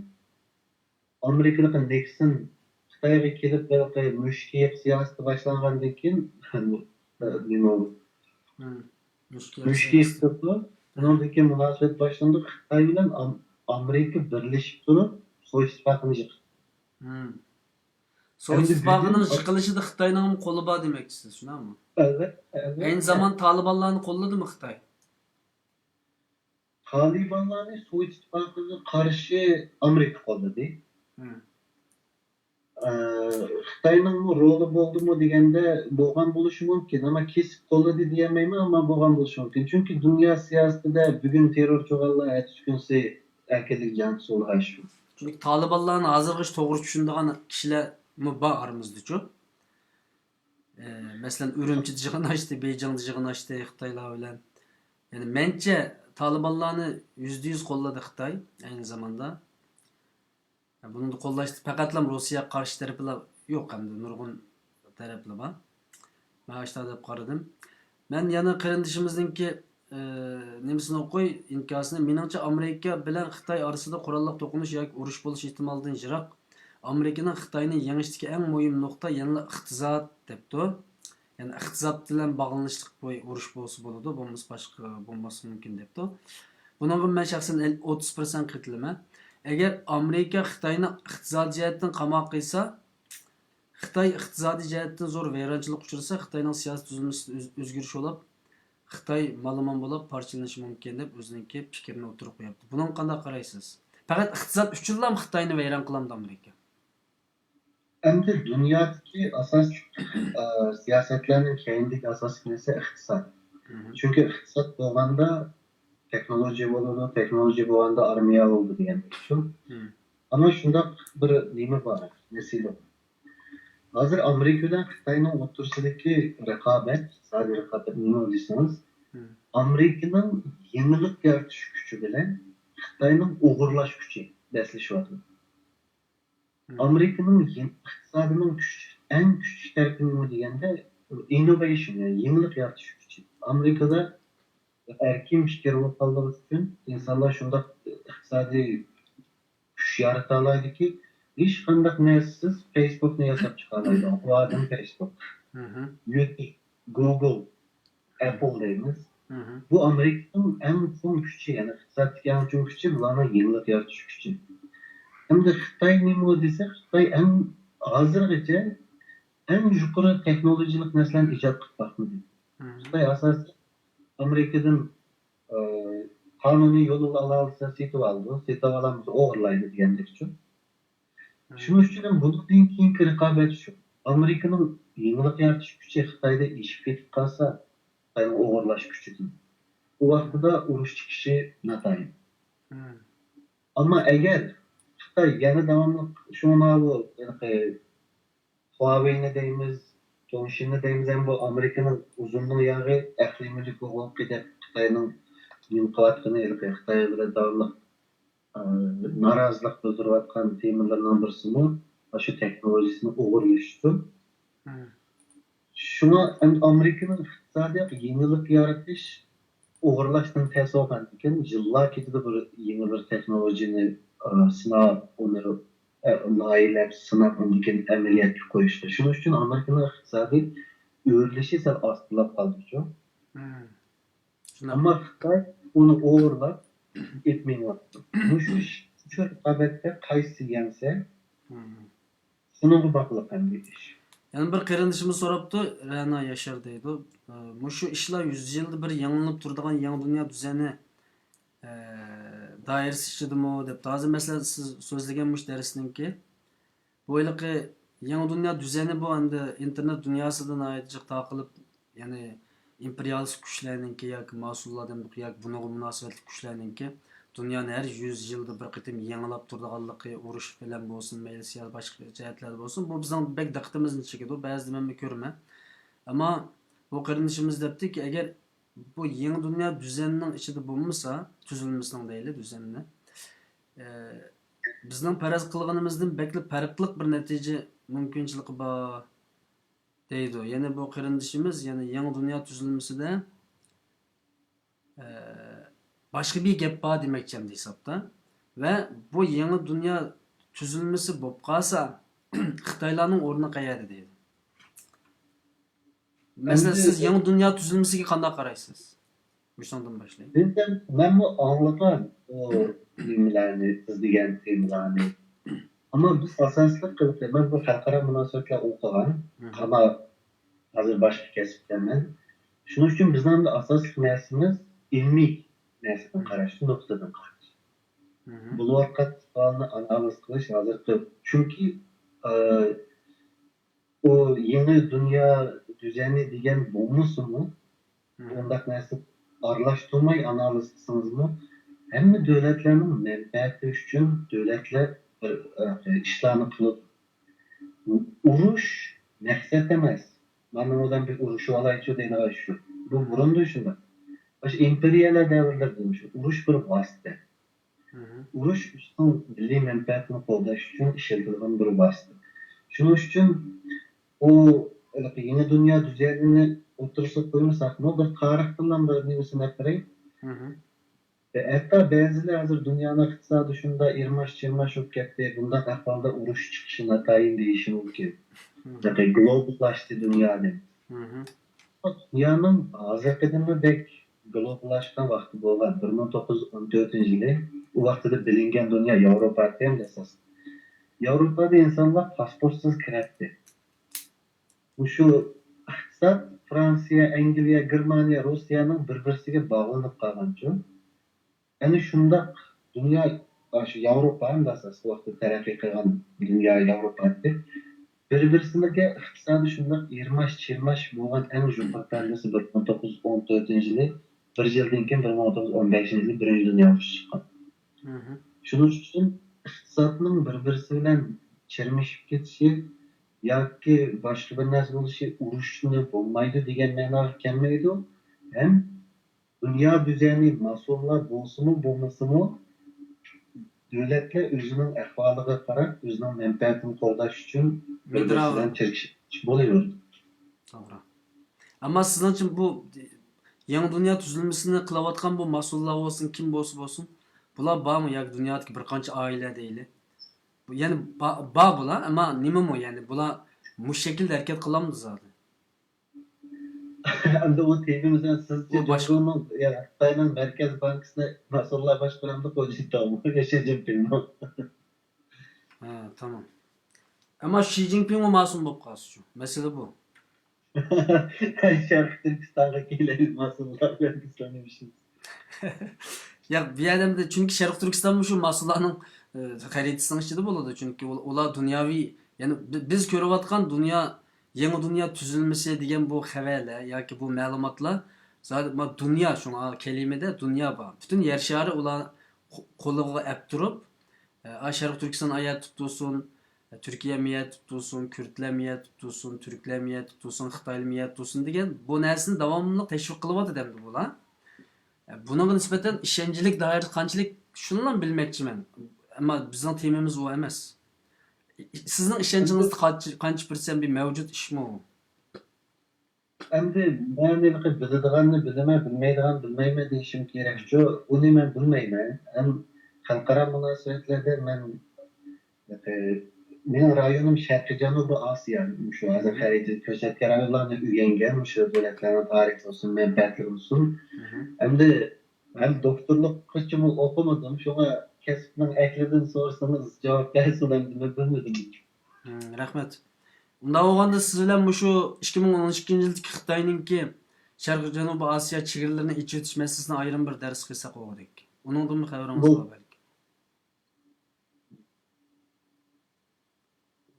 Amerikalik Nixon Xitoyga kelib bir mushkiyat siyosati boshlangandan keyin nima oldu? Hı. Mushkil Mushkiyat siyosati. qilib, undan keyin munosabat boshlandi. Xitoy bilan Amerika birlashib turib, Sovet ittifoqini yiqitdi. Hı. Sovet Endi ittifoqining bugun yiqilishida Xitoyning qo'li bor demoqchisiz, shunaqmi? evet, Aynı zaman Talibanlarni qo'lladimi Xitoy? Talibanlarni Sovet ittifoqiga qarshi Amerika qo'lladi. Hı. Xitoyning roli bo'ldimi deganda bo'lgan bo'lishi mumkin, ammo kesib qo'lladi deyamayman, ammo bo'lgan bo'lishi mumkin. Chunki dunyo siyosatida bugun terrorchilar ertasi kunsi erkalik jang sulhashi. Çünkü Talibanlarni hozirgacha to'g'ri tushunadigan kishilar bor aramizda-chu. Masalan, Urumchida yig'in ochdi, Beyjingda yig'in ochdi Xitoylar bilan. Yani mencha Talibanlarni %100 qo'lladi Xitoy aynı zamanda. Yani bunu da qo'llashdi faqatlam Rossiya qarshi taraflar yo'q hamda nurg'un taraflar bor. Men shunaqa deb qaradim. Men yana qarindishimizningki nimasini o'qiy inkosini meningcha Amerika bilan Xitoy orasida qurolli to'qinish yoki urush bo'lish ehtimolidan yiroq. Amerikaning Xitoyni yengishdagi eng muhim nuqta yana iqtisod debdi. Yani iqtisod bilan bog'lanishlik bo'y urush bo'lsa bo'ladi, bo'lmasa boshqa bo'lmasi mumkin debdi. Buningga men shaxsan 30% qatilaman. Agar Amerika Xitoyni iqtisodiy jihatdan qamoq qilsa, Xitoy iqtisodiy jihatdan zo'r vayronchilik uchrasa, Xitoyning siyosiy tuzilmasi o'zgarish bo'lib, Xitoy malomon bo'lib parchalanishi mumkin deb o'ziniki fikrini o'tirib qo'yapti. Bunga qanday qaraysiz? Faqat iqtisod uchunla Xitoyni vayron qilamdi Amerika. Endi dunyodagi asosiy siyosatlarning keyindagi asosiy narsa iqtisod. Chunki iqtisod bo'lganda texnologiya bo'ladi, texnologiya bo'lganda armiya bo'ldi degan uchun. Ammo shundoq bir nima bor, masala. Hozir Amerika bilan Xitoyning o'rtasidagi raqobat, iqtisodiy raqobat nima desangiz, Amerikaning yenilik yaratish kuchi bilan Xitoyning o'g'irlash kuchi baslashyapti. Amerikaning iqtisodining eng kuchli tarafi nima deganda innovation, yani yenilik yaratish kuchi. Amerikada erkin fikr qoldirib uchun insonlar shunday iqtisodiy kuch yarata oladiki, hech qanday narsasiz Facebookni yasab chiqa oladi. Bu odam Facebook, YouTube, Google, Apple deymiz. Bu Amerikaning eng muhim kuchi, ya'ni iqtisoddagi eng muhim kuchi bularning yenilik yaratish kuchi. Endi Xitoy nima desa, Xitoy hozirgacha eng yuqori texnologik narsalarni ijod qilib chiqdi. Xitoy asosan Amerikadan qonuniy yo'l olsa setib oldi, setib olamiz, o'g'irlaydi degandek uchun. Shuning uchun ham bundan keyingi raqobat shu. Amerikaning yenilik yaratish kuchi Xitoyda ishib ketib qolsa, Xitoyning o'g'irlash kuchidan. Bu vaqtda urush chiqishi notayin. Ammo agar Xitoy yana davomli shuna bu Huawei'ni deymiz, Tongshinni deymiz, ham bu Amerikaning uzunluq yog'i iqlimlik bo'lib ketib Xitoyning yunqiyotgani, Xitoyga bir davlat norozilik bildirayotgan temalardan birisimi shu texnologiyasini o'g'irlashdir. Hı. Şuna Amerika'nın iqtisodiyot yenilik yaratish o'g'irlashdan tez olgan ekan, yillar ketadi bir yeni bir texnologiyani sinab, uni nailab, sinab, undan amaliyotga qo'yishdi. Shuning uchun Amerikaning iqtisodiy o'rlishi sal ostlab qoldi. Hı. Şuna. Ammo Xitoy uni o'g'irlab etmayapti. Shu raqobatda qaysi yensa, Hı. shunga bog'liq ham bu ish. Yani bir kardeşimiz soruptu, Rana Yaşar deydi. Şu işler 100 yılda bir yanılıp durduğun yanı dünya düzeni dairesi içinde mi dep. Taze mesela siz sözlegenmiş dersininki. Bu ilki yanı dünya düzeni bu anda internet dünyasından aitcik takılıp yani imperialist güçlerininki yak masullardan yak buna münasebetli güçlerininki dünyanın her 100 yılda bir kıtım yanılap durduğanlığı uruş falan bolsun, meyli siyasi başka cihetler bolsun. Bu bizden bek diqqatimizin çekiyor. Bazı ben görme. Ama bu kardeşimiz depti ki eğer bu yeni dünya düzeninin içinde bulunmasa, tüzülmesinin değil düzenini. Bizden paraz kılganımızdan bekli farklı bir netice mümkünçülük var deydi. Yani bu kardeşimiz yani yeni dünya tüzülmesi de başka bir gap var demekçem hesapta. Ve bu yeni dünya tüzülmesi bop kalsa Xitaylarning o'rni qayerda deydi. Mesela siz yeni dünya tüzülmesiga qanday qaraysiz? Shundan boshlaying. Ben bu anlatan o filmlerini, izleyen filmlerini. Ama biz asaslık kılıp ben bu halkara münasebetler okugan ama hazır başka kesipten ben. Şunun için bizden de asaslık meselemiz ilmi meseleden karşı noktadan karşı. Bu vakat falanı analiz kılış hazır kılıp. Çünkü o yeni dünya düzeni diyen bulmuşsun mu? Ondak mesele arlaştırmayı analiz kısınız mı? Hem de devletlerin menfaati için devletler işlerini kılıp uruş maksat emas. Bana oradan bir uruşu alaycı dene şu. Bu burun dışında. Baş imperiyalar devirler demiş. Uruş bir vasıta. Uruş üstün milli menfaatini qo'llash uchun ishlatilgan bir vosita. Shuning uchun o yeni dünya düzenini o'tirsa qo'ymasak, bir tarix bilan bir nevisini aytay. Hatta bazıları hazır dünyanın iqtisadi shunda irmash-chirmash bo'lib ketdi. Bundaq ahvolda urush chiqishi natayin deyishi mumkin. Globallaştı dünyada. Dünyanın hozirgidimi bek globallashgan vaqti bo'lgan 1914-yili. U vaqtida bilingan dünya Yevropa ham esas. Yevropada insonlar pasportsiz kiradi. Şu iqtisod Fransiya, Angliya, Germaniya, Rossiyaning bir-birisiga bog'lanib qolgancha. Yani şunda dünya şu Avrupa'nın da asas vaqtda taraqqiy qilgan dünya Avrupa'da bir-birisindagi iqtisodiy shunda irmash-chirmash bo'lgan eng yuqori darajasi 1914-yili, bir yildan keyin 1915-yili birinchi dunyo urushi chiqqan. Shuning uchun iqtisodning bir-birisi bilan chirmashib ketishi yoki boshqa bir narsa bo'lishi urushni bo'lmaydi degan ma'noga kelmaydi. Hem dünya düzeni mas'ullar bo'lsinmi bo'lmasinmi devletler özünün ahvoliga qarab o'zining menfaatini qo'llash uchun bir-biridan chirkish bo'laverdi. To'g'ri. Ammo sizlar uchun bu yangi dunyo tuzilmasini qilayotgan bu mas'ullar bo'lsin, kim bo'lsin, bular bormi yoki dunyodagi bir qancha oila deyli. Yani bor bular, ammo nima mu yani bular bu şekilde hareket qilamdi zaten. Endi o tepimizden sizce Cumhurbaşkanı'nın Xitoyning Merkez Bankası'na mas'ullar boshqaramda qo'yishi to'g'ri. Xi Jinping. Ha, tamam. Ama Xi Jinping o masum bo'lib qolishi. Mesele bu. Sharq Turkistonga kelgan mas'ullar bilan ishlamaymiz. Ya bir adamda çünkü Şarkı Türkistan şu masumlarning xaritasının içinde bo'ladi. Çünkü ular dunyoviy yani biz ko'rayotgan dünya yeni dünya tüzülmesi degan bu haberler yoki bu ma'lumotlar zaten dünya şuna kelimede dünya var. Bütün yer şari ular qo'liga olib turib, Şarkı Türkistan ayet tutulsun, Türkiye miyet tutulsun, Kürtler miyet tutulsun, Türkler miyet tutulsun, Xitoylar miyet tutulsun degan bu narsani davomli tashviq qilyapti demdi bular. Bununla nispeten işençilik dair qanchalik şundan bilmekçimen. Ama bizning temamiz o emas. Sizning ishonchingizni qancha % bir mavjud ishmi u? Endi men biladiganni bilaman, bilmaydiganni bilmayman deyishim kerak. Shu uni men bilmayman. Hem xalqaro munosabatlarda mening rayonim Sharqiy Janubiy Osiyo. Shu hozir xaritada ko'rsatgan rayonlarni o'rgangan, o'sha davlatlarning tarixi olsun, manfaatlari olsun. Endi men doktorlik qilishim o'qimadim. Shunga kasbning aklidan so'rasangiz javob bersin bilmadim. Rahmat. Unda bo'lganda siz bilan shu 2012-yildagi Xitoyninki Sharqiy Janubiy Osiyo chegaralarini ichib o'tish masalasini ayrim bir dars qilsak o'g'dik. Uningdan xabaringiz bor balki.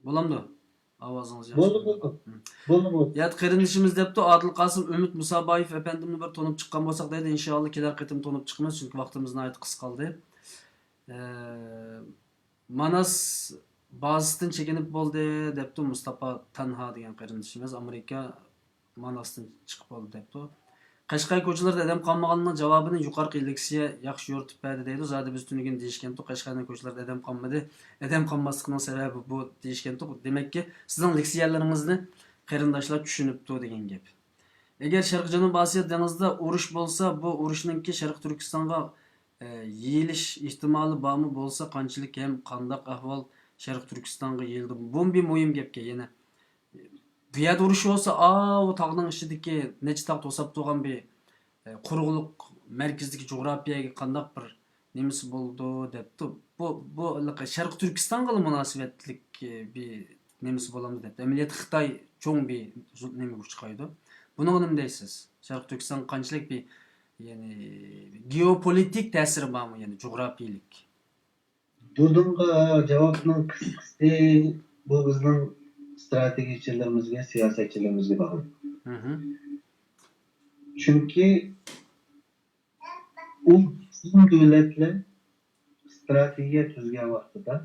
Bo'lamdi. Ovozingiz yaxshi. Bo'ldi. Yat qarindishimiz debdi Adil Qosim Umid Musaboyev efendimni bir to'nib chiqqan bo'lsak deydi. Inshaalloh kelar qitim to'nib chiqamiz, chunki vaqtimizni ayt qisqa qoldi. Manas bazıdan çekinip bo'ldi debdi Mustafa Tanha degan qarindishimiz. Amerika Manasdan chiqib bo'ldi debdi. Qashqay ko'chalarda adam qolmaganining javobini yuqorqi leksiya yaxshi yo'ritib berdi deydi. Zodi biz tunigin deyishgan-ku Qashqayning ko'chalarida adam qolmadi. Adam qolmasligining sababi bu deyishgan-ku. Demakki, sizning leksiyalaringizni qarindoshlar tushunibdi degan gap. Agar Sharq Janubiy Osiyo dengizida urush bo'lsa, bu urushningki Sharq Turkistonga yeyilish ehtimoli bormi bo'lsa, qanchalik ham qandaq ahvol Sharq Turkistonga yeyildi. Bu bir muhim gapga yana. Bu yerda urush bo'lsa, o tog'ning ichidagi necha tog' to'sab turgan bir quruqliq markazidagi jo'g'rafiyaga qandaq bir nemisi bo'ldi debdi. Bu Sharq Turkistonga munosabatlik bir nemisi bo'lamdi debdi. Amaliyot Xitoy cho'ng bir nima chiqaydi. Buni nima deysiz? Sharq Turkiston qanchalik bir yani geopolitik ta'siri bormi, yani jo'grafiyalik? Durdunga javobning qisqasi bu bizning strategiyachilarimizga, siyosatchilarimizga bog'liq. Chunki u davlatlar strategiya tuzgan vaqtida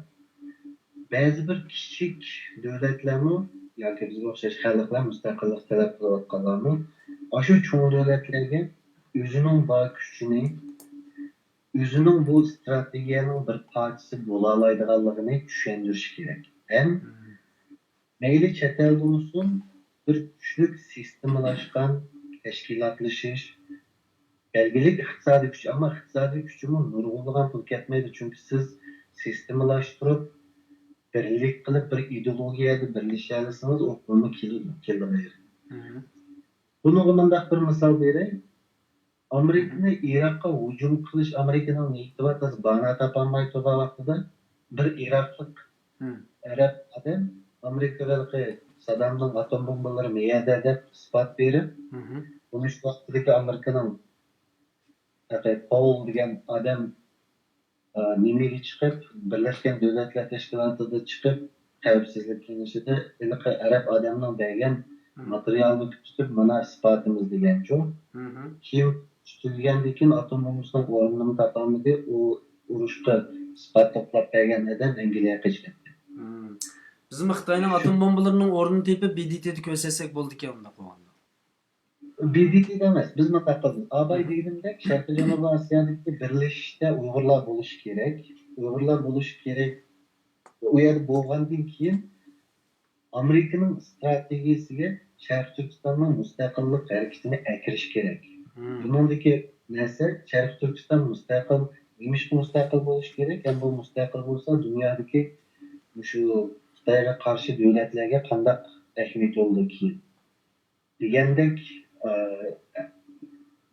ba'zi bir kichik davlatlarni yoki bizga o'xshash xalqlar mustaqillik talab qilayotganlarni shu cho'ng davlatlarga o'zining bor kuchini, o'zining bu strategiyaning bir parchasi bo'la oladiganligini tushuntirish kerak. Hem mayli chet elda bo'lsin, bir kuchli sistemalashgan tashkilotlashish, belgili iqtisodiy kuch, ammo iqtisodiy kuchimi nurg'unlagan pul ketmaydi, chunki siz sistemalashtirib birlik qilib bir ideologiyada birlashasangiz u pulni kelmaydi. Buni bunday bir misol beray. Amerikani Iroqqa hujum qilish Amerikaning niyati va bana topolmay turgan vaqtida bir iroqlik arab odam Amerikalikqa Saddamning atom bombalari meyada deb isbot berib, buni shu vaqtdagi Amerikaning Paul degan odam nimaga chiqib, Birlashgan Davlatlar Tashkilotida chiqib, Xavfsizlik kengashida iliqi arab odamning bergan materialni tutib, mana isbotimiz degancho. Keyin tutilgandan keyin atom bombasining o'rnini topolmadi, u urushga isbot to'plab bergan odam Angliyaga qochgan. Bizim Xitoyning atom bombalarining o'rnini tepib BDT'da ko'rsasak bo'ldi ekan unda qo'yganda. BDT'da emas, biz maqsadimiz Abay deganimdek Sharqiy Janubiy Osiyodagi birlashishda Uyg'urlar bo'lishi kerak. Uyg'urlar bo'lishi kerak. U yerda bo'lgandan keyin Amerikaning strategiyasiga Sharq Turkistonning mustaqillik harakatini akirish kerak. Buningdagi narsa Sharq Turkiston mustaqil, nimishqa mustaqil bo'lishi kerak. Ham bu mustaqil bo'lsa dunyodagi shu Xitoyga qarshi davlatlarga qanday tahdid bo'ldi keyin degandek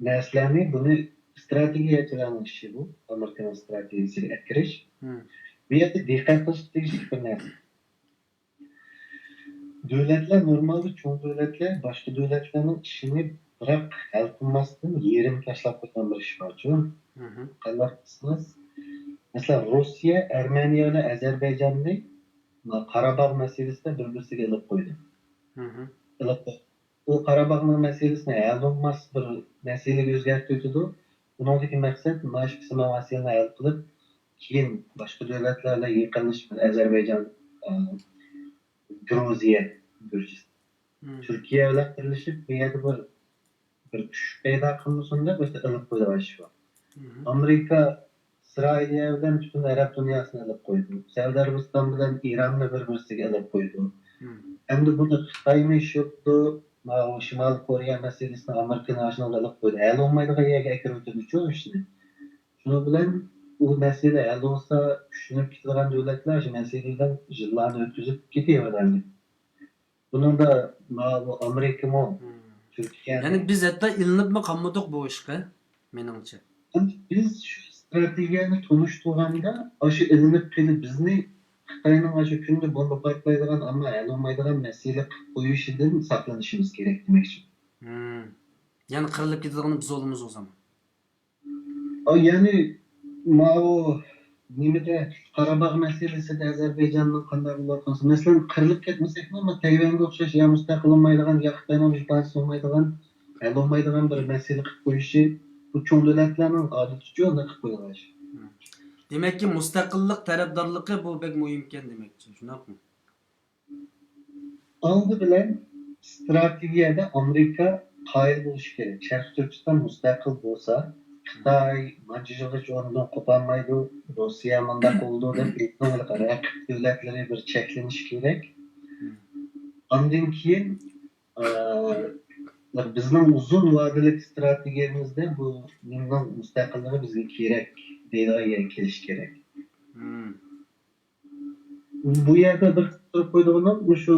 narsalarni buni strategiyachilarning ishi bu. Amerikaning strategiyasiga akirish. Bu yerda diqqat qilish tegishli bir narsa. Davlatlar normalda cho'ng davlatlar boshqa davlatlarning ishini biroq hal qilmasdan yerim tashlab qo'ygan bir ish bor-ku. Qanday qilsangiz, masalan, Rossiya, Armeniya va Ozarbayjonni Qarabog' masalasida bir-biriga ilib qo'ydi. U Qarabog'ning masalasini hal bo'lmas bir masalaga o'zgartirdi. Buningdagi maqsad mana shu masalani hal qilib, keyin boshqa davlatlarga yaqinlash, Ozarbayjon, Gruziya, Turkiya bilan birlashib, bu yerda bir bir kuch paydo qilmasin deb o'sha ilib qo'ydi. Hı hı. Amerika İsrail bilan butun Arab dunyosini ilib qo'ydi. Saudiya Arabiston bilan Ironni bir-birisiga ilib qo'ydi. Hı. Endi buni Xitoymi shubdi, Shimoliy Koreya masalasini Amerika national ilib qo'ydi. Hali olmaydigan yerga kiruvchi ishni. Shuning bilan u masala hal bo'lsa tushunib ketadigan davlatlar shu masaladan yillarni o'tkazib ketaveradi. Bunun da bu Amerika mı, Hı. Türkiye Yani mi? biz hatta ilinip mi kalmadık bu işe, menimce. Biz şu stratejiyani tunuştuğunda aşı ilinip kelip bizni Xitayning aşı kunda bomba patlaydigan ama hal olmaydigan masala qilib qo'yishidan saqlanishimiz kerak demoqchi. Hı. Yani kırılıp gittiğini biz olumuz o zaman. Yani o nimede Qarabağ meselesinde Azerbaycan'ın qanday bo'lar qolsa, masalan, qirilib ketmasak ama Tayvanga o'xshash ya mustaqil olmaydigan, ya Xitoyning ijrosi olmaydigan, hal olmaydigan bir masala qilib qo'yishi bu cho'ng davlatlarning odatiy yo'lda qilib qo'yilishi. Hı. Demek ki müstakillik tarafdarlığı bu pek mühimken demekçi. Şunak mı? Aldı bilen stratejiyada Amerika qoyil bo'lishi kerak. Sharq Turkiston mustaqil bo'lsa, Xitoy majligiga o'rnidan qo'polmaydi, Rossiya mundaq bo'ldi deb raqib davlatlari bir cheklanishi kerak. Hı. Ondan keyin bizning uzun vadeli strategiyamizda bu nimning mustaqilligi bizga kerak deydigan yerga kelish kerak. Hı. Bu yerda bir turib qo'ydig'im shu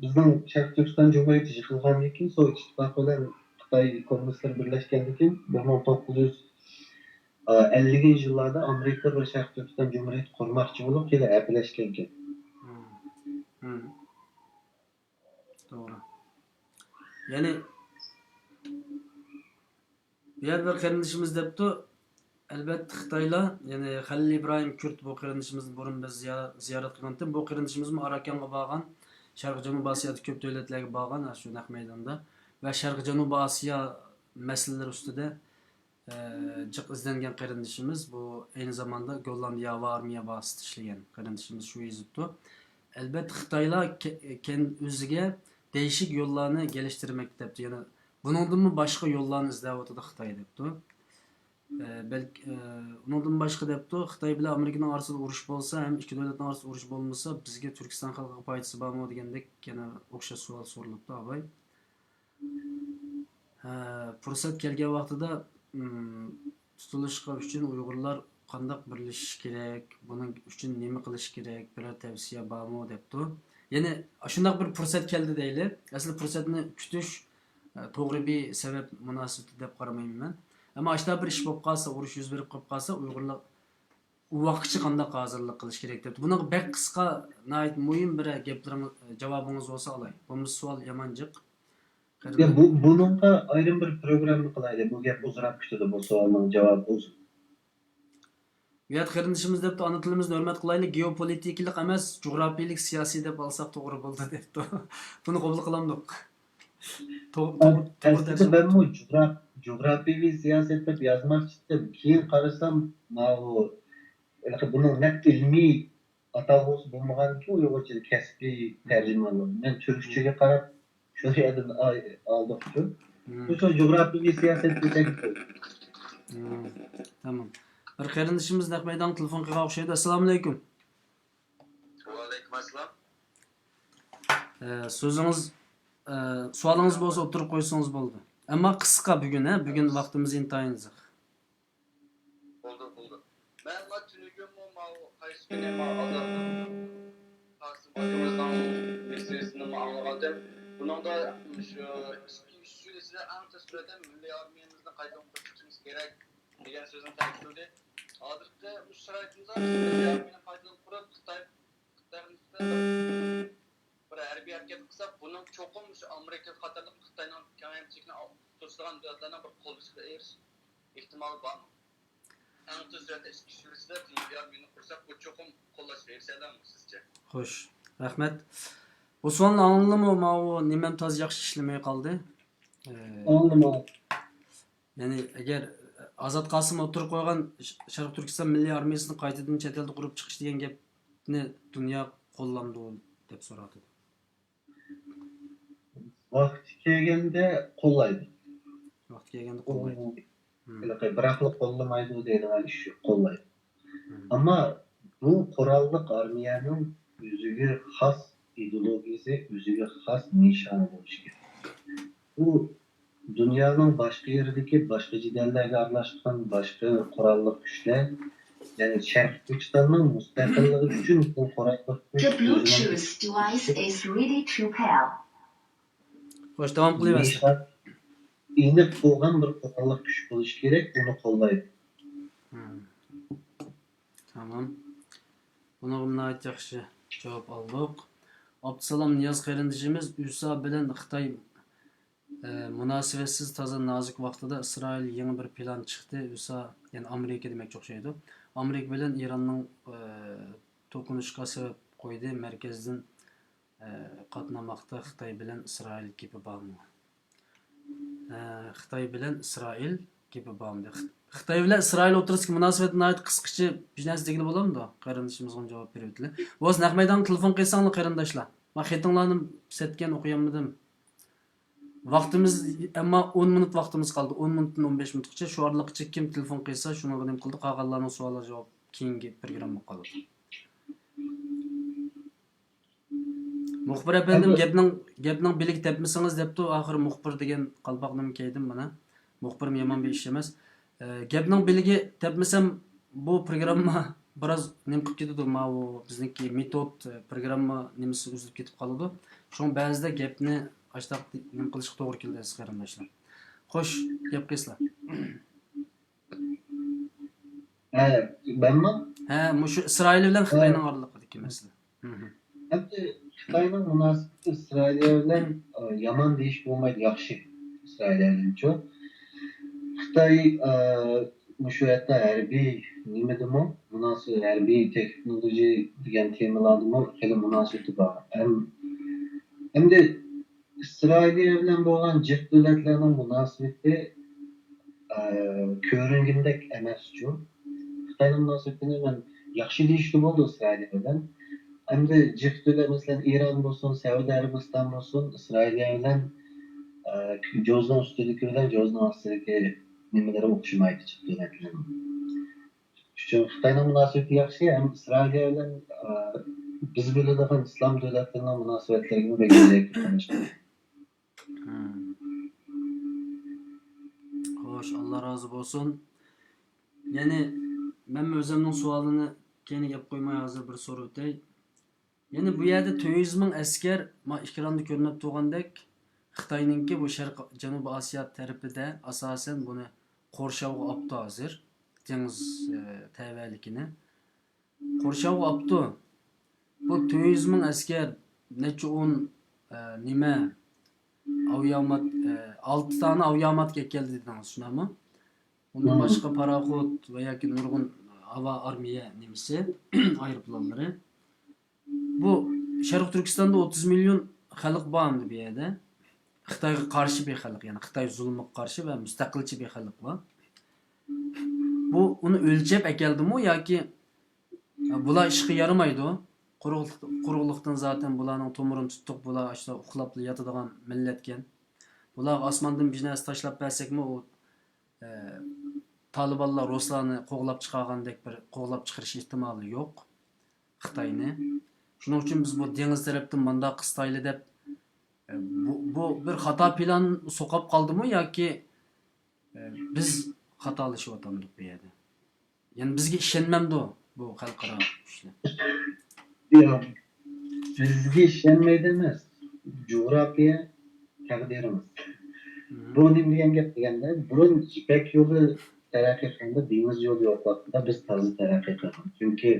bizning Sharq Turkiston Jumhuriyati yıkılgandan keyin Sovet İttifaqı bilan Xitoy kommunistlar birlashgandan keyin 1950 yillarda Amerika bir Sharq Turkiston Jumhuriyati qurmoqchi bo'lib kelib aplashgan ekan. Hı. Hı. Doğru. Yani diğer bir kardeşimiz depti elbette Xitayla yani Halil İbrahim Kürt bu kardeşimizin burun biz ziyaret kılındı. Bu kardeşimizin Arakan'a bağlan Şarkı Canubi Asya'da köp devletlerine bağlan şu nak meydanda ve Şarkı Canubi Asya meseleler üstüde cık izlengen kardeşimiz bu aynı zamanda Gollandiya ve Armiya bahsi işleyen kardeşimiz şu izuttu. Elbette Xitayla kendi özüge değişik yollarını geliştirmek depti. Yani bunun mı başka yollarını izleyip Xitay depti. Belki ondan başka depti. Xitay bilan Amerika'nın arasında uruş bolsa hem iki devletin arasında uruş bolmasa bizge Türkistan halkı faydası barmı degendek gene okşa sual soruluptu abay. Fırsat kelgen vaqtida tutuluşqa üçün Uyg'urlar qandaq birlashish kerak, buning uchun nima qilish kerak, biror tavsiya bormi debdi. Ya'ni shundoq bir fursat keldi deyli. Asli fursatni kutish to'g'ri bir sabab munosabati deb qaramayman men. Ammo ashta bir ish bo'lib qolsa, urush yuz berib qolib qolsa, Uyg'urlar u vaqtcha qandaq hozirlik qilish kerak debdi. Buni bek qisqa, nayt muhim bir gaplaringiz javobingiz bo'lsa olay. Bu savol yamanjiq. Ya bununla ayrı bir program kılaydı. Bu gap uzun kuştu bu sorunun cevabı uzun. Uyat qarindishimiz debdi ana tilimizni hurmat qilaylik, geopolitikalik emas, jug'rafiyalik, siyosiy deb olsak to'g'ri bo'ldi debdi. Buni qabul qilamdik. Aslında ben bu coğrafi ve siyaset deb yazmak istedim. Keyin qarasam, bunun net ilmi atağısı bulmagan ki Uyg'urcha kasbiy terjemalar. Men Türkçe'ye qarab shu yerdan aldık şu. Bu coğrafi ve siyaset deb. Tamam. Bir qarindishimiz naq maydon telefon qilgan o'xshaydi. Assalomu alaykum. Va alaykum assalom. So'zingiz, savolingiz bo'lsa o'tirib qo'ysangiz bo'ldi. Ammo qisqa bugun, bugun vaqtimiz intayin ziq. Bo'ldi. Men ma tunugim ma qaysi kuni ma azardim. Taqsim qilganimizdan meselesini ma anlamadim. Buningda shu iskisida aniq surətdə milli armiyamızdan qayta qurishimiz kerak degan so'zni ta'kidladi. Hozirda bu sharoitimizda milli armiyani qayta qurib Xitoyning bir harbiy harakat qilsak, buning cho'qim shu Amerika qatorliq Xitoyning kamchilikni to'sgan davlatlardan bir qo'lga erish ehtimoli bor. Eng tez sur'atda ichki sur'atda milliy armiyani qursak, bu cho'qim qo'llashga erishalammi sizcha? Xo'sh, rahmat. Bu savolni anladimmi? O nimam toz yaxshi ishlamay qoldi. Anlamadım. Ya'ni agar Azat Qosim o'tirib qo'ygan Sharq Turkiston milliy armiyasini qaytadan chet elda qurib chiqish degan gapni dunyo qo'llamdi deb so'radi. Vakti kelgende kollaydı. vaqti kelganda qo'llaydi. Bıraklık kollamaydı deydigan iş yok, kollaydı. Hmm. Ama bu Korallık armiyanın özüge has ideologisi, özüge has nişanı olmuş ki. Bu dünyanın başka yerindeki başka cidellerle arlaştıran başka Korallık güçler, yani Şerq Türkistan'ın müstakilliği için bu Korallık güç The Bluetooth device is ready to pair. Xo'sh, davom qilaversin. nişan inip bo'lgan bir Korallık güç buluş gerek, onu kollaydı. Hmm. Tamam. Buna g'ayet yaxshi javob oldik. Abdusalom Niyoz qarindishimiz USA bilan Xitoy munosabatsiz toza nozik vaqtida Isroil yangi bir plan chiqdi. USA, ya'ni Amerika demakchi o'xshaydi. Amerika bilan Eronning to'qinishga sabab qo'ydi. Markazdan qatnamoqda Xitoy bilan Isroil gibi bormi? Xitoy bilan Isroil gibi bormi? Xitoy bilan Isroil o'rtasidagi munosabatni ayt qisqacha biznesi degili bo'ladimi? Qarindishimizga javob beryaptilar. O'z naq maydonga telefon qilsanglar qarindoshlar. Men xatinglarni setgan o'qiyolmadim. Vaqtimiz ammo 10 minut vaqtimiz qoldi. 10 minutdan 15 minutgacha shu oraliqcha kim telefon qilsa shuni qilib qildi. Qolganlarning savollari javob keyingi programma qoladi. Muxbir efendim gapning bilik tepmisangiz debdi. Oxiri muxbir degan qalpoqni kiydim mana. Muxbirim yomon bir ish emas. Gapning biligi tepmasam bu programma biroz nim qilib ketadi. Ma bu bizniki metod programma nimasi uzilib ketib qoladi. Shuning ba'zida gapni açtaq nim qilishga to'g'ri keldi qarindoshlar. Xo'sh, gap qilsizlar. Ben mi? Mushu Isroil bilan Xitoyning oralig'idagi masala. Hadi Xitoyning munosabati Isroilga bilan yomon deyish bo'lmaydi, yaxshi. Isroilga bilan çok. Xitoy mushu yerda harbiy nima demo? Munosib harbiy texnologiya degan temalarni hali munosabati bor. Hamda İsrail'e bilen bo'lgan jiq davlatlarning munosabati ko'ringandek emas-ku. Xitoyning munosabatini men yaxshi deyishga bo'ldi Isroil bilan. Hamda jiq davlat masalan Eron bo'lsin, Saudiya Arabiston bo'lsin, Isroil bilan Jozdan ustunligi bilan Jozdan ostidagi nimalari o'xshamaydi jiq davlatlar. Shuning Xitoyning munosabati yaxshi, ham Isroil bilan biz biladigan islom davlatlarining munosabatlariga begizak qilishdi. Xo'sh, Alloh rozi bo'lsin. Yani men o'zimning savolini keyin gap qo'ymay hozir bir so'rab o'tay. Yani bu yerda 200 ming askar ekranda ko'rinib turgandek Xitoyninki bu Sharq Janubiy Osiyo tarafida asosan buni Qo'rshovga olibdi hozir. Dengiz tavalikini. Qo'rshovga olibdi. Bu 200 ming askar necha 10 nima avyomat 6 tane avyomatga keldi dedingiz, shunami? Undan başqa paraxod va yoki nurg'un havo armiya nimasi aeroplanlari. Bu Sharq Turkistonda 30 million xalq bormi bu yerda? Xitoyga qarshi bir xalq, ya'ni Xitoy zulmiga qarshi va mustaqilchi bir xalq bor. Bu uni o'lchab akeldimi yoki bular ishga yaramaydi? Quruqlikdan zaten bularning to'mirini tutdik, bular ashta uxlab yotadigan millatgan. Bular osmondan biznesi tashlab bersakmi o Talibanlar Ruslarni qo'g'lab chiqargandek bir qo'g'lab chiqarish ehtimoli yo'q Xitoyni. Shuning uchun biz bu dengiz tarafdan bunda qistayli deb bu bir xato plan so'qib qoldimi yoki biz xatolashyapmiz bu yerda? Ya'ni bizga ishonmamdi bu xalqaro kuchlar. Yo'q. Bizga ishonmaydi emas. Jo'g'rafiya taqdirimiz. Burun degan gap deganda, burun ipak yo'li taraqqiy qilganda dengiz yo'li yo'q vaqtida biz toza taraqqiy qilamiz. Chunki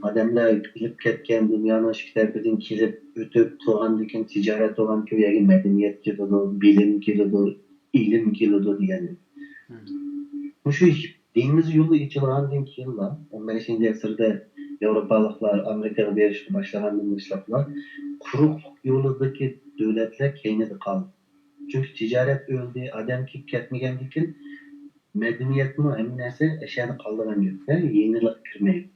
odamlar kelib ketgan dunyoning ikki tarafidan kelib o'tib turgandan keyin tijorat bo'lgan yoki madaniyat keladi, bilim keladi, ilm keladi degan. Shu dengiz yo'li ochilgandan keyin 15-asrda Yevropaliklar Amerikaga berishga boshlagandan boshlab quruq yo'lidagi davlatlar keyinida qoldi. Çünkü ticaret öldü, adam ki ketmegendiği için medeniyet mi hem neyse eşyanı kaldıran yok. Yenilik kirmeyi.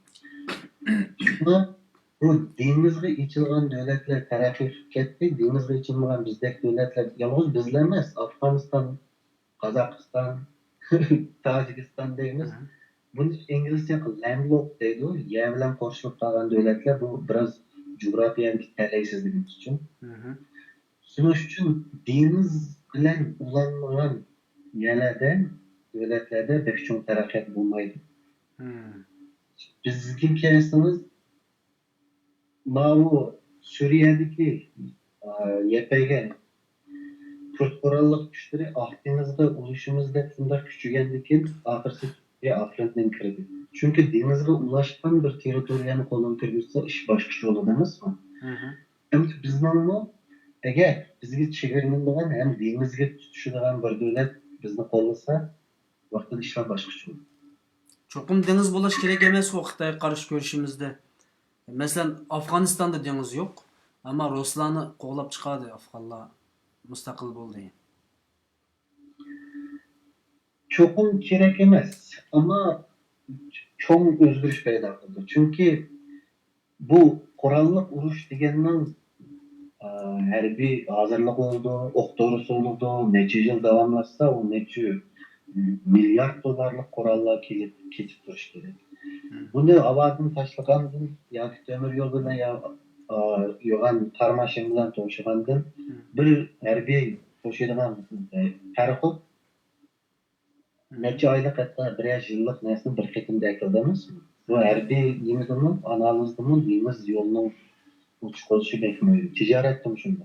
Şuna bu denizge içilgan devletler tarafı ketti. Denizge içilmeyen bizdeki devletler yalnız bizlemez. Afganistan Kazakistan, Tacikistan deymiz. Hı. Bunu İngilizce landlocked deydi. Yer bilen koşulup kalan devletler bu biraz coğrafyanın terleysizliğimiz için. Hı hı. Şunun için deniz bilen ulanmayan yerlerde, devletlerde pek çok terakat bulmaydı. Hı. Bizim keresimiz bu Suriye'deki YPG Kürt korallık güçleri Akdeniz'de oluşumuzda şunda küçügendikin ahırsı ve Afrin'den kirdi. Çünkü denizge ulaşkan bir teritoriyanı kolun kirgizse iş başka olur demez mi? Hı hı. Hem bizden bu eğer bizge çevirmenden hem denizge tutuşulan bir devlet bizni kollasa vakti işler başka olur. Çokum deniz bulaş gerek emas o Xitoy qarshi görüşümüzde. Mesela Afganistan'da deniz yok. Ama Ruslarni qo'g'lab chiqadi Afganlar mustaqil bo'ldi. Çokum gerek emez ama çok özgürlük payda kıldı. Çünkü bu korallık uruş degenin harbiy hazırlık oldu, ok doğrusu oldu, neçe yıl devamlaşsa o neçe milyar dolarlık korallar ketip duruş gerek. Bunu avadın taşlagandan ya temir yolundan ya yoğan karmaşın bilen toşugandan bir harbiy toşuyduğun parxod neçe aylık hatta birer yıllık nesini bir ketimde ekildiniz. Bu harbiy yemizinin analizinin yemiz yolunun uçuş oluşu bekmiyor. Ticaret şunda.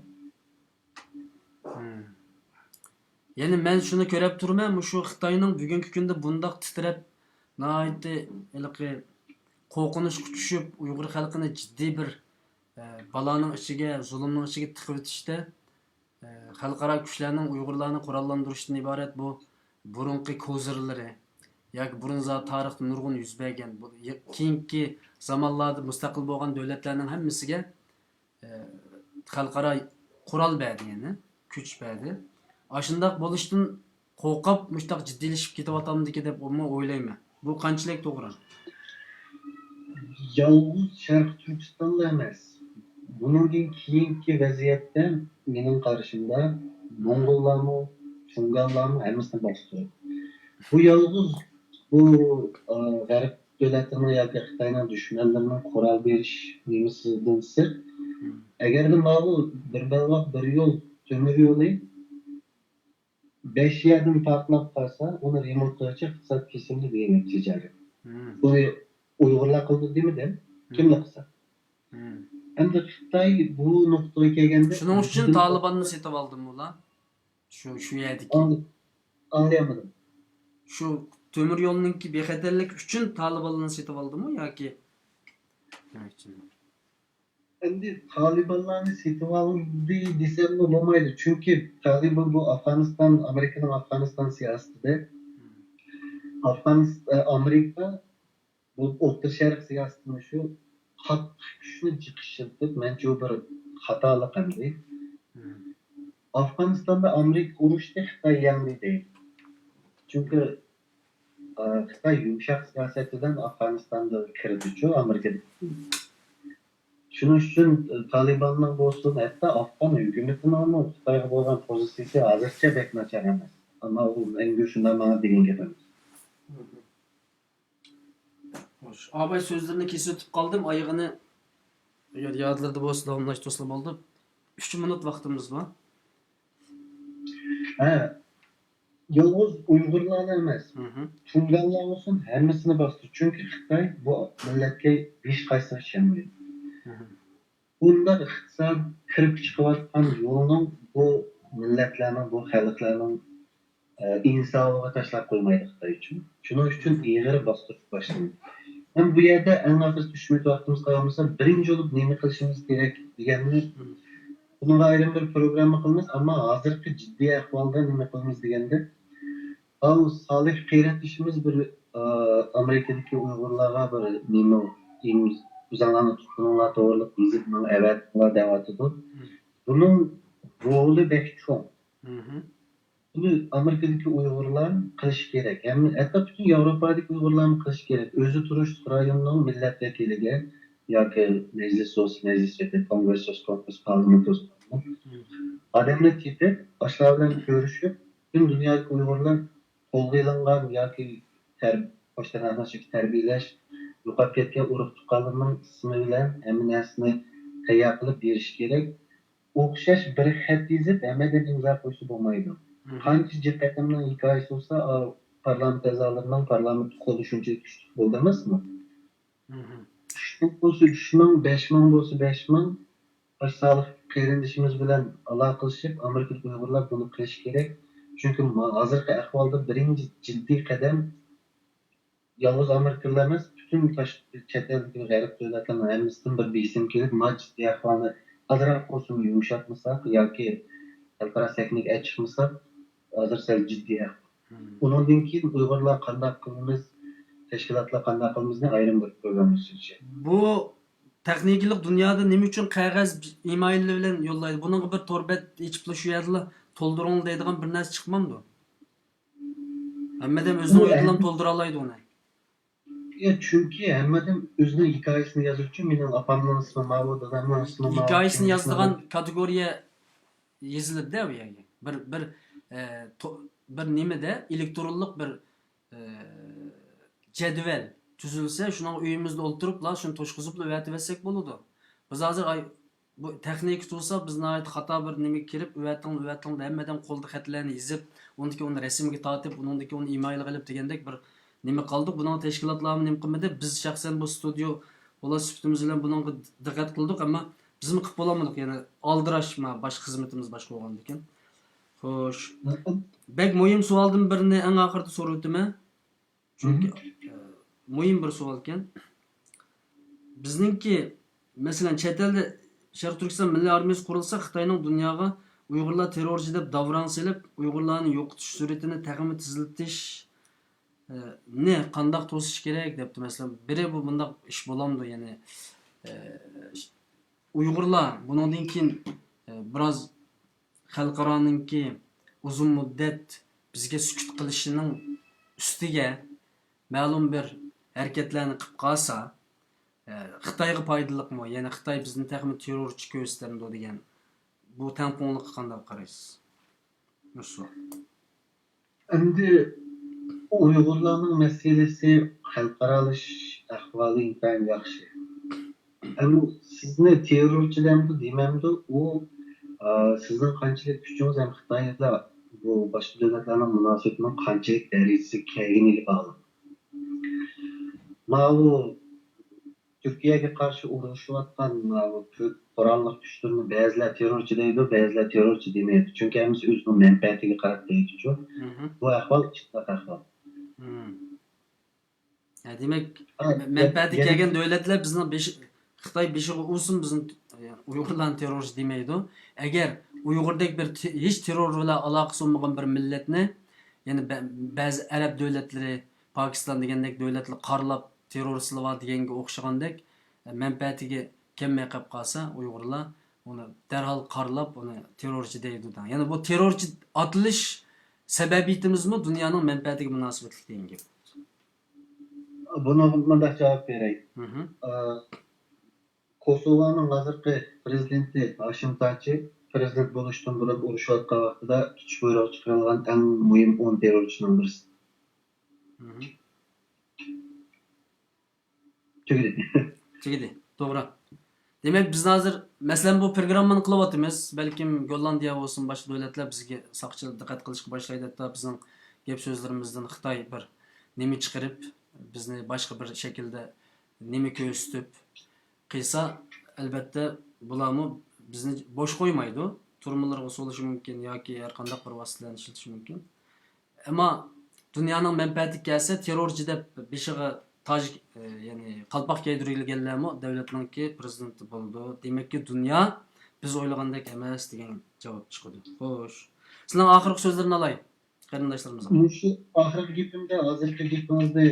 Yani men shuni ko'rib turman, shu Xitoyning bugungi kunda bundaq titrab, nihoyatda qo'rqinish tushib, Uyg'ur xalqini jiddiy bir baloning ichiga, zulmning ichiga tiqib o'tishda xalqaro kuchlarning Uyg'urlarni qurollantirishdan iborat bu burunqi kozirlari yoki burun tarixda nurg'un yuz bergan bu keyingi zamonlarda mustaqil bo'lgan davlatlarning hammasiga xalqaro qurol berdi, yani kuch berdi. Aşındaq bo'lishdan qo'rqib, mushtaq jiddiylashib ketyaptimdiki deb o'ylayman. Bu qanchalik to'g'ri? Yalnız Şarkı Türkistan'da emas. Bunun keyinki vaziyette benim karşımda Mongollarmı, Çungallarmı hemsini bastırıyor. Bu yalnız bu garip devletlerine ya da Xitay'ın düşmanlarına kural veriş nemisinden sırt. Eğer de bu bir yol, tömür yolu 5 yerden patlap kalsa onu remontlayacak kısa kesimli bir yemek ticaret. Bu Uygurlar kıldı değil mi de? Kimle kısa? Hem de Xitay bu noktaya geldiğinde... Şunun için Taliban'ı setip aldım ulan. Şu yerdeki. Anlayamadım. Şu tömür yolununki bexatarlik için Taliban'ı setip aldım mı ya ki? Şimdi Taliban'ı setip aldı desem de olmaydı. Çünkü Taliban bu Afganistan, Amerika'nın Afganistan siyasetinde Amerika bu Orta Şerq siyasetinde şu hat şunu çıkıştırdı. Bence o bir hatalı kandı. Afganistan'da Amerika uğraştı, Xitay yanlı değil. Çünkü Xitay yumuşak siyasetinden Afganistan'da kırıcı, Amerika'da. Şunun için Taliban'ın olsun, hatta Afgan hükümetinin ama Xitay'a olan pozisyonu azırca pek naçar emez. Ama o en güçlünden bana dilin getirmez. Hoş. Abay sözlerini kesip kaldım. Ayağını yadlarda bolsa davamlaştırsam oldu. 3 minut vaktimiz var. Yalnız Uygurlarla emez. Tunganlar olsun hemmisini bastı. Çünkü Xitay bu milletke hiç kaysa şemmiyor. Bunda iqtisad kirib chiqayotgan yo'lning bu millatlarning, bu xalqlarning insoniga tashlab qo'ymaydi Xitoy uchun. Shuning uchun ig'ir bostirish boshlanadi. Ham bu yerda eng asosiy tushunib vaqtimiz qolmasa, birinchi bo'lib nima qilishimiz kerak deganni bunga ayrim bir programma qilamiz, ammo hozirgi jiddiy ahvolda nima qilamiz deganda, bu solih qiyrat ishimiz bir Amerikadagi Uyg'urlarga bir nima uzanlarını tutunurlar doğruluk vizitinin evet buna devam ediyor. Bunun rolü pek çok. Bunu Amerika'daki Uygurların kılış gerek. Yani hatta bütün Avrupa'daki Uygurların kılış gerek. Özü turuş rayonunun milletvekiliyle ya ki meclis olsun, meclis ve kongres söz konusu parlamentosu. Adamla tipi aşağıdan görüşüp Tüm dünyadaki Uygurlar kolga ilingan yoki boshdan anlaşık terbiyeleş, yuqarı ketken urug' tuqqanlarning ismi bilan hamma narsani tayyor qilib berish kerak. O'xshash bir xat yozib hammadan imzo qo'ysa bo'lmaydi. Qancha jihatimning hikoyasi bo'lsa, parlament a'zolarining parlament qo'li shunchalik kuchli bo'ldi emasmi? 3 bo'lsa 3,000, 5,000 bo'lsa 5,000 baş sağlık qarindishimiz bilan aloqa qilishib, Amerikalik Uyg'urlar buni qilish kerak. Chunki hozirgi ahvolda birinchi jiddiy qadam yalnız Amerikalılar emas, bütün chet eldagi g'arb davlatlarning hammasidan bir besim kelib, jiddiy ahvolni azroq olsin yumshatmasak yoki xalqaro sahnaga chiqmasak, hozir sal jiddiy ahvol. Undan keyin Uyg'urlar qanday qilamiz, tashkilotlar qanday qilamizni ayrim bir program tuzishdi. Bu texniklik dünyada nima uchun qog'oz email bilan yo'llaydi? Buning bir torbat ichib shu yerda to'ldiring deydigan bir narsa chiqmamdi. Hammadan o'zining o'ylarini to'ldira oladi uni. Ya çünkü hammadan o'zining hikoyasini yozuvchi uchun mening opamning ismi Mavo, dadamning ismi Mavo. Hikoyasini yozadigan kategoriya yoziladi bu yerga. Bir nimada elektronlik bir jadval tuzilsa, shuning uyimizda o'ltiribla, shuni to'shqizib o'yatib bo'ladi. Biz hozir bu texnik bo'lsa, bizni ayt xato bir nima kirib, o'yating hammadan qo'lda xatlarni yozib, uni rasmga tortib, uningdagi uni email qilib degandek bir nima qildik? Buning tashkilotlarni nima qilmadi? Biz shaxsan bu studio bola sifatimiz bilan bunga diqqat qildik, ammo biz qilib bo'lmadik. Ya'ni aldirashma bosh xizmatimiz boshqa bo'lgan ekan. Xo'sh. Bek muhim savoldan birini eng oxirida so'rab o'taman. Chunki muhim bir savol ekan. Bizningki masalan chet elda Sharq Turkiston milliy armiyasi qurilsa, Xitoyning dunyoga Uyg'urlar terrorchi deb davron silib, Uyg'urlarni yo'qotish suratini taqimi tiziltish ne qandoq to'sish kerak debdi. Masalan, biri bu bundaq ish bo'lamdi, ya'ni Uyg'urlar bundan keyin biroz xalqaroninki uzun muddat bizga sukut qilishining ustiga ma'lum bir harakatlarni qilib qolsa, Xitoyga foydaliqmi? Ya'ni Xitoy bizni taxmin terrorchi ko'rsatadi degan bu tampонlikqa qanday qaraysiz? Musa. Endi Uyg'urlarning masalasi xalqaralash ahvoli intayin yaxshi. Ammo sizni terrorchilarmi demamdi, u sizning qanchalik kuchingiz ham Xitoyga bu boshqa davlatlarning munosabatining qanchalik darajasiga kelganiga bog'liq. Mana Türkiye'ye qarshi urushayotgan Qur'onlik kuchlarni ba'zilar terrorchi deydi, ba'zilar terrorchi demaydi. Chunki hammasi o'zining manfaatiga qarab deydi-ku. Bu ahvol chiqdi ahvol. Ya demak, manfaatiga kelgan davlatlar bizning Xitoy beshiga ursin, bizning Uyg'urlarni terrorchi demaydi. Agar Uyg'urdek bir hech terror bilan aloqasi bo'lmagan bir millatni, ya'ni ba'zi arab davlatlari, Pokiston degandek davlatlar qarlab terrorchilar deganga o'xshagandek manfaatiga kelmay qolib qolsa, Uyg'urlar uni darhol qarlab uni terrorchi deydi. Ya'ni bu terrorchi otilish sababiyatimizmi dunyoning manfaatiga munosabatli degan gap. Buni bunday javob beray. Kosova'nın hozirgi prezidenti Hashim Tachi prezident bo'lishdan burun urushayotgan vaqtida tutish buyrug'i chiqarilgan eng muhim 10 terrorchining birisi. Chegdi. To'g'ri. Demak, biz hozir masalan bu programmani qilyapmiz. Balkim Gollandiya bo'lsin, boshqa davlatlar bizga saqchilik diqqat qilishga boshlaydi. Hatto bizning gap so'zlarimizdan Xitoy bir nima chiqarib, bizni boshqa bir shaklda nima ko'rsatib qilsa, albatta bularni bizni bo'sh qo'ymaydi. Turmalarga solishi mumkin yoki har qanday bir vositalarni ishlatish mumkin. Ammo dunyoning manfaatiga kelsa, terrorchi deb beshiga Tajik ya'ni qalpoq kiydirilganlarmi davlatlarningki prezidenti bo'ldi. Demakki dunyo biz o'ylagandek emas degan javob chiqdi. Xo'sh. Sizning oxirgi so'zlaringizni olay, qarindoshlarimiz. Shu oxirgi gapimda hozirgi gapimizni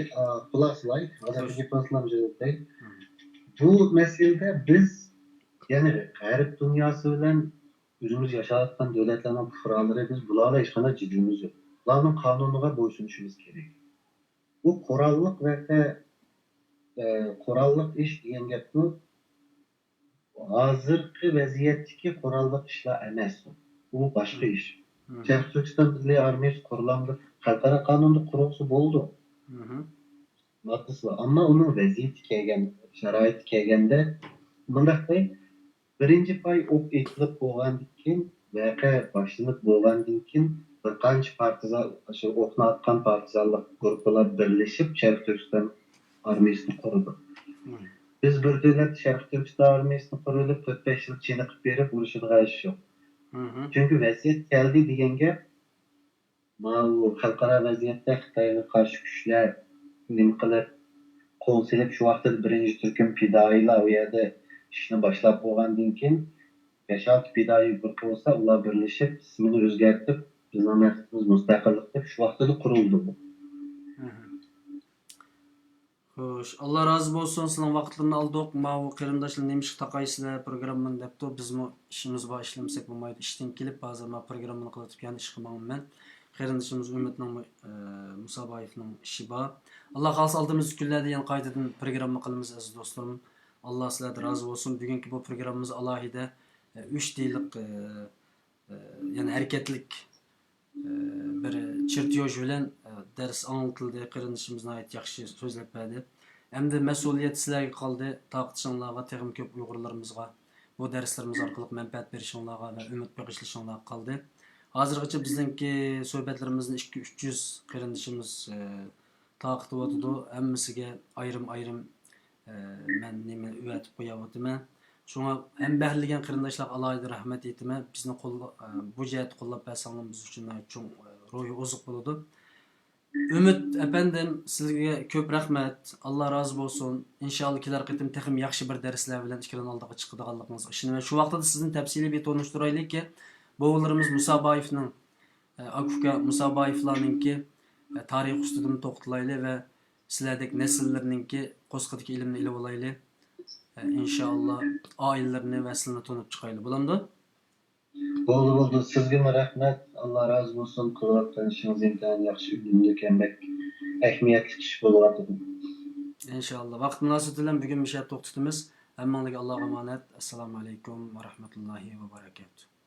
xulosalay, hozirgi gapimizdan javob. Bu meselede biz yani g'arb dunyosi bilan o'zimiz yashayotgan davlatlarning fuqarolari biz bularga hech qanday jiddiyimiz yo'q. Ularning qonuniga bo'ysunishimiz kerak. Bu qurolliq va qurolliq ish degan gapni hozirgi vaziyatdagi qurolliq ishlar emas. Bu boshqa ish. Şərq Türkistan Milli Armiyası kurulandı. Xalqara kanunda kurulsa boldu. Hı hı. Haklısın. Ama onun vaziyeti kelgen, şarait kelgende bundaq bey, birinci pay ok etilip bolgandan keyin, vaqa başlanıp bolgandan keyin bir qancha partizan, şu okni atkan partizanlık gruplar birleşip Şərq Türkistan Armiyasını kurdu. Hı. Biz bir devlet Şərq Türkistan Armiyasını kurulup 4-5 yıl çeniqib berip uruşuduğu iş yok. Hı hı. Çünkü vaziyet geldi degan gap, bu xalqaro vaziyatda Xitoyga qarshi kuchlar nima qilib qo'l silib shu vaqtda birinchi turkum fidoyilar u yerda ishni boshlab bo'lgandan keyin 5-6 fidoyi guruh bo'lsa ular birlashib ismini o'zgartirib bizni maqsadimiz mustaqillik deb shu vaqtda qurildi bu. Hı hı. Xo'sh, Allah razı olsun. Sizning vaqtlarni aldık. Ma'u qarindoshlar nemish taqaysizlar programmani debdi. Bizmi ishimiz bor ishlamasak bo'lmaydi. Ishdan kelib hozir men programmani qilatib yana ish qilmayman. Qarindoshimiz Umidning Musaboyevning ishi bor. Alloh xolsa oldimizgi kunlarda yana qaytadan programma qilamiz aziz do'stlarim. Alloh sizlardan razı olsun. Bugungi bu programmamiz alohida 3 deylik yani hareketlik bir çirtiyoj bilen ders anlatıldı. Qarindoshimizning ayt yaxshi so'zlab berdi. Endi mas'uliyat sizlarga qoldi. Taqatishinglarga, texim ko'p Uyg'urlarimizga bu darslarimiz orqali manfaat berishinglarga va umid bag'ishlashinglarga qoldi. Hozirgacha bizningki suhbatlarimizni 200-300 qarindoshimiz taqib o'tdi. Hammasiga ayrim men nima o'tib qo'yapman. Şuna hem behirligen qarindoshlarga alohida rahmat aytaman. Bizni bu jihat qo'llab bersangiz biz uchun cho'ng ruhi oziq bo'ladi. Umid efendim sizga ko'p rahmat. Alloh rozi bo'lsin. Inshaalloh kelar qitim texim yaxshi bir darslar bilan ekran oldiga chiqadiganligingizga ishonaman. Shu vaqtda sizni tafsiliy bir tanishtiraylikki, bo'g'illarimiz Musaboyevning Akuka Musaboyevlarningki tarix ustidan to'xtalayli va sizlardek nesillarningki qo'sqidagi ilmni ilib olayli. İnşallah ailelerini ve aslını tanıp çıkaylı. Bulamdı? Bo'ldi. Sizga rahmat. Alloh razı olsun. Qilayotgan ishingiz imkon yaxshi ünlük emek ahamiyatli ish bo'lyapti. İnşallah. Vaqt münasibati bilan bugun mishat to'xtatamiz. Hammalarga Allohga emanet. Assalomu alaykum va rahmatullohi va barakatuh.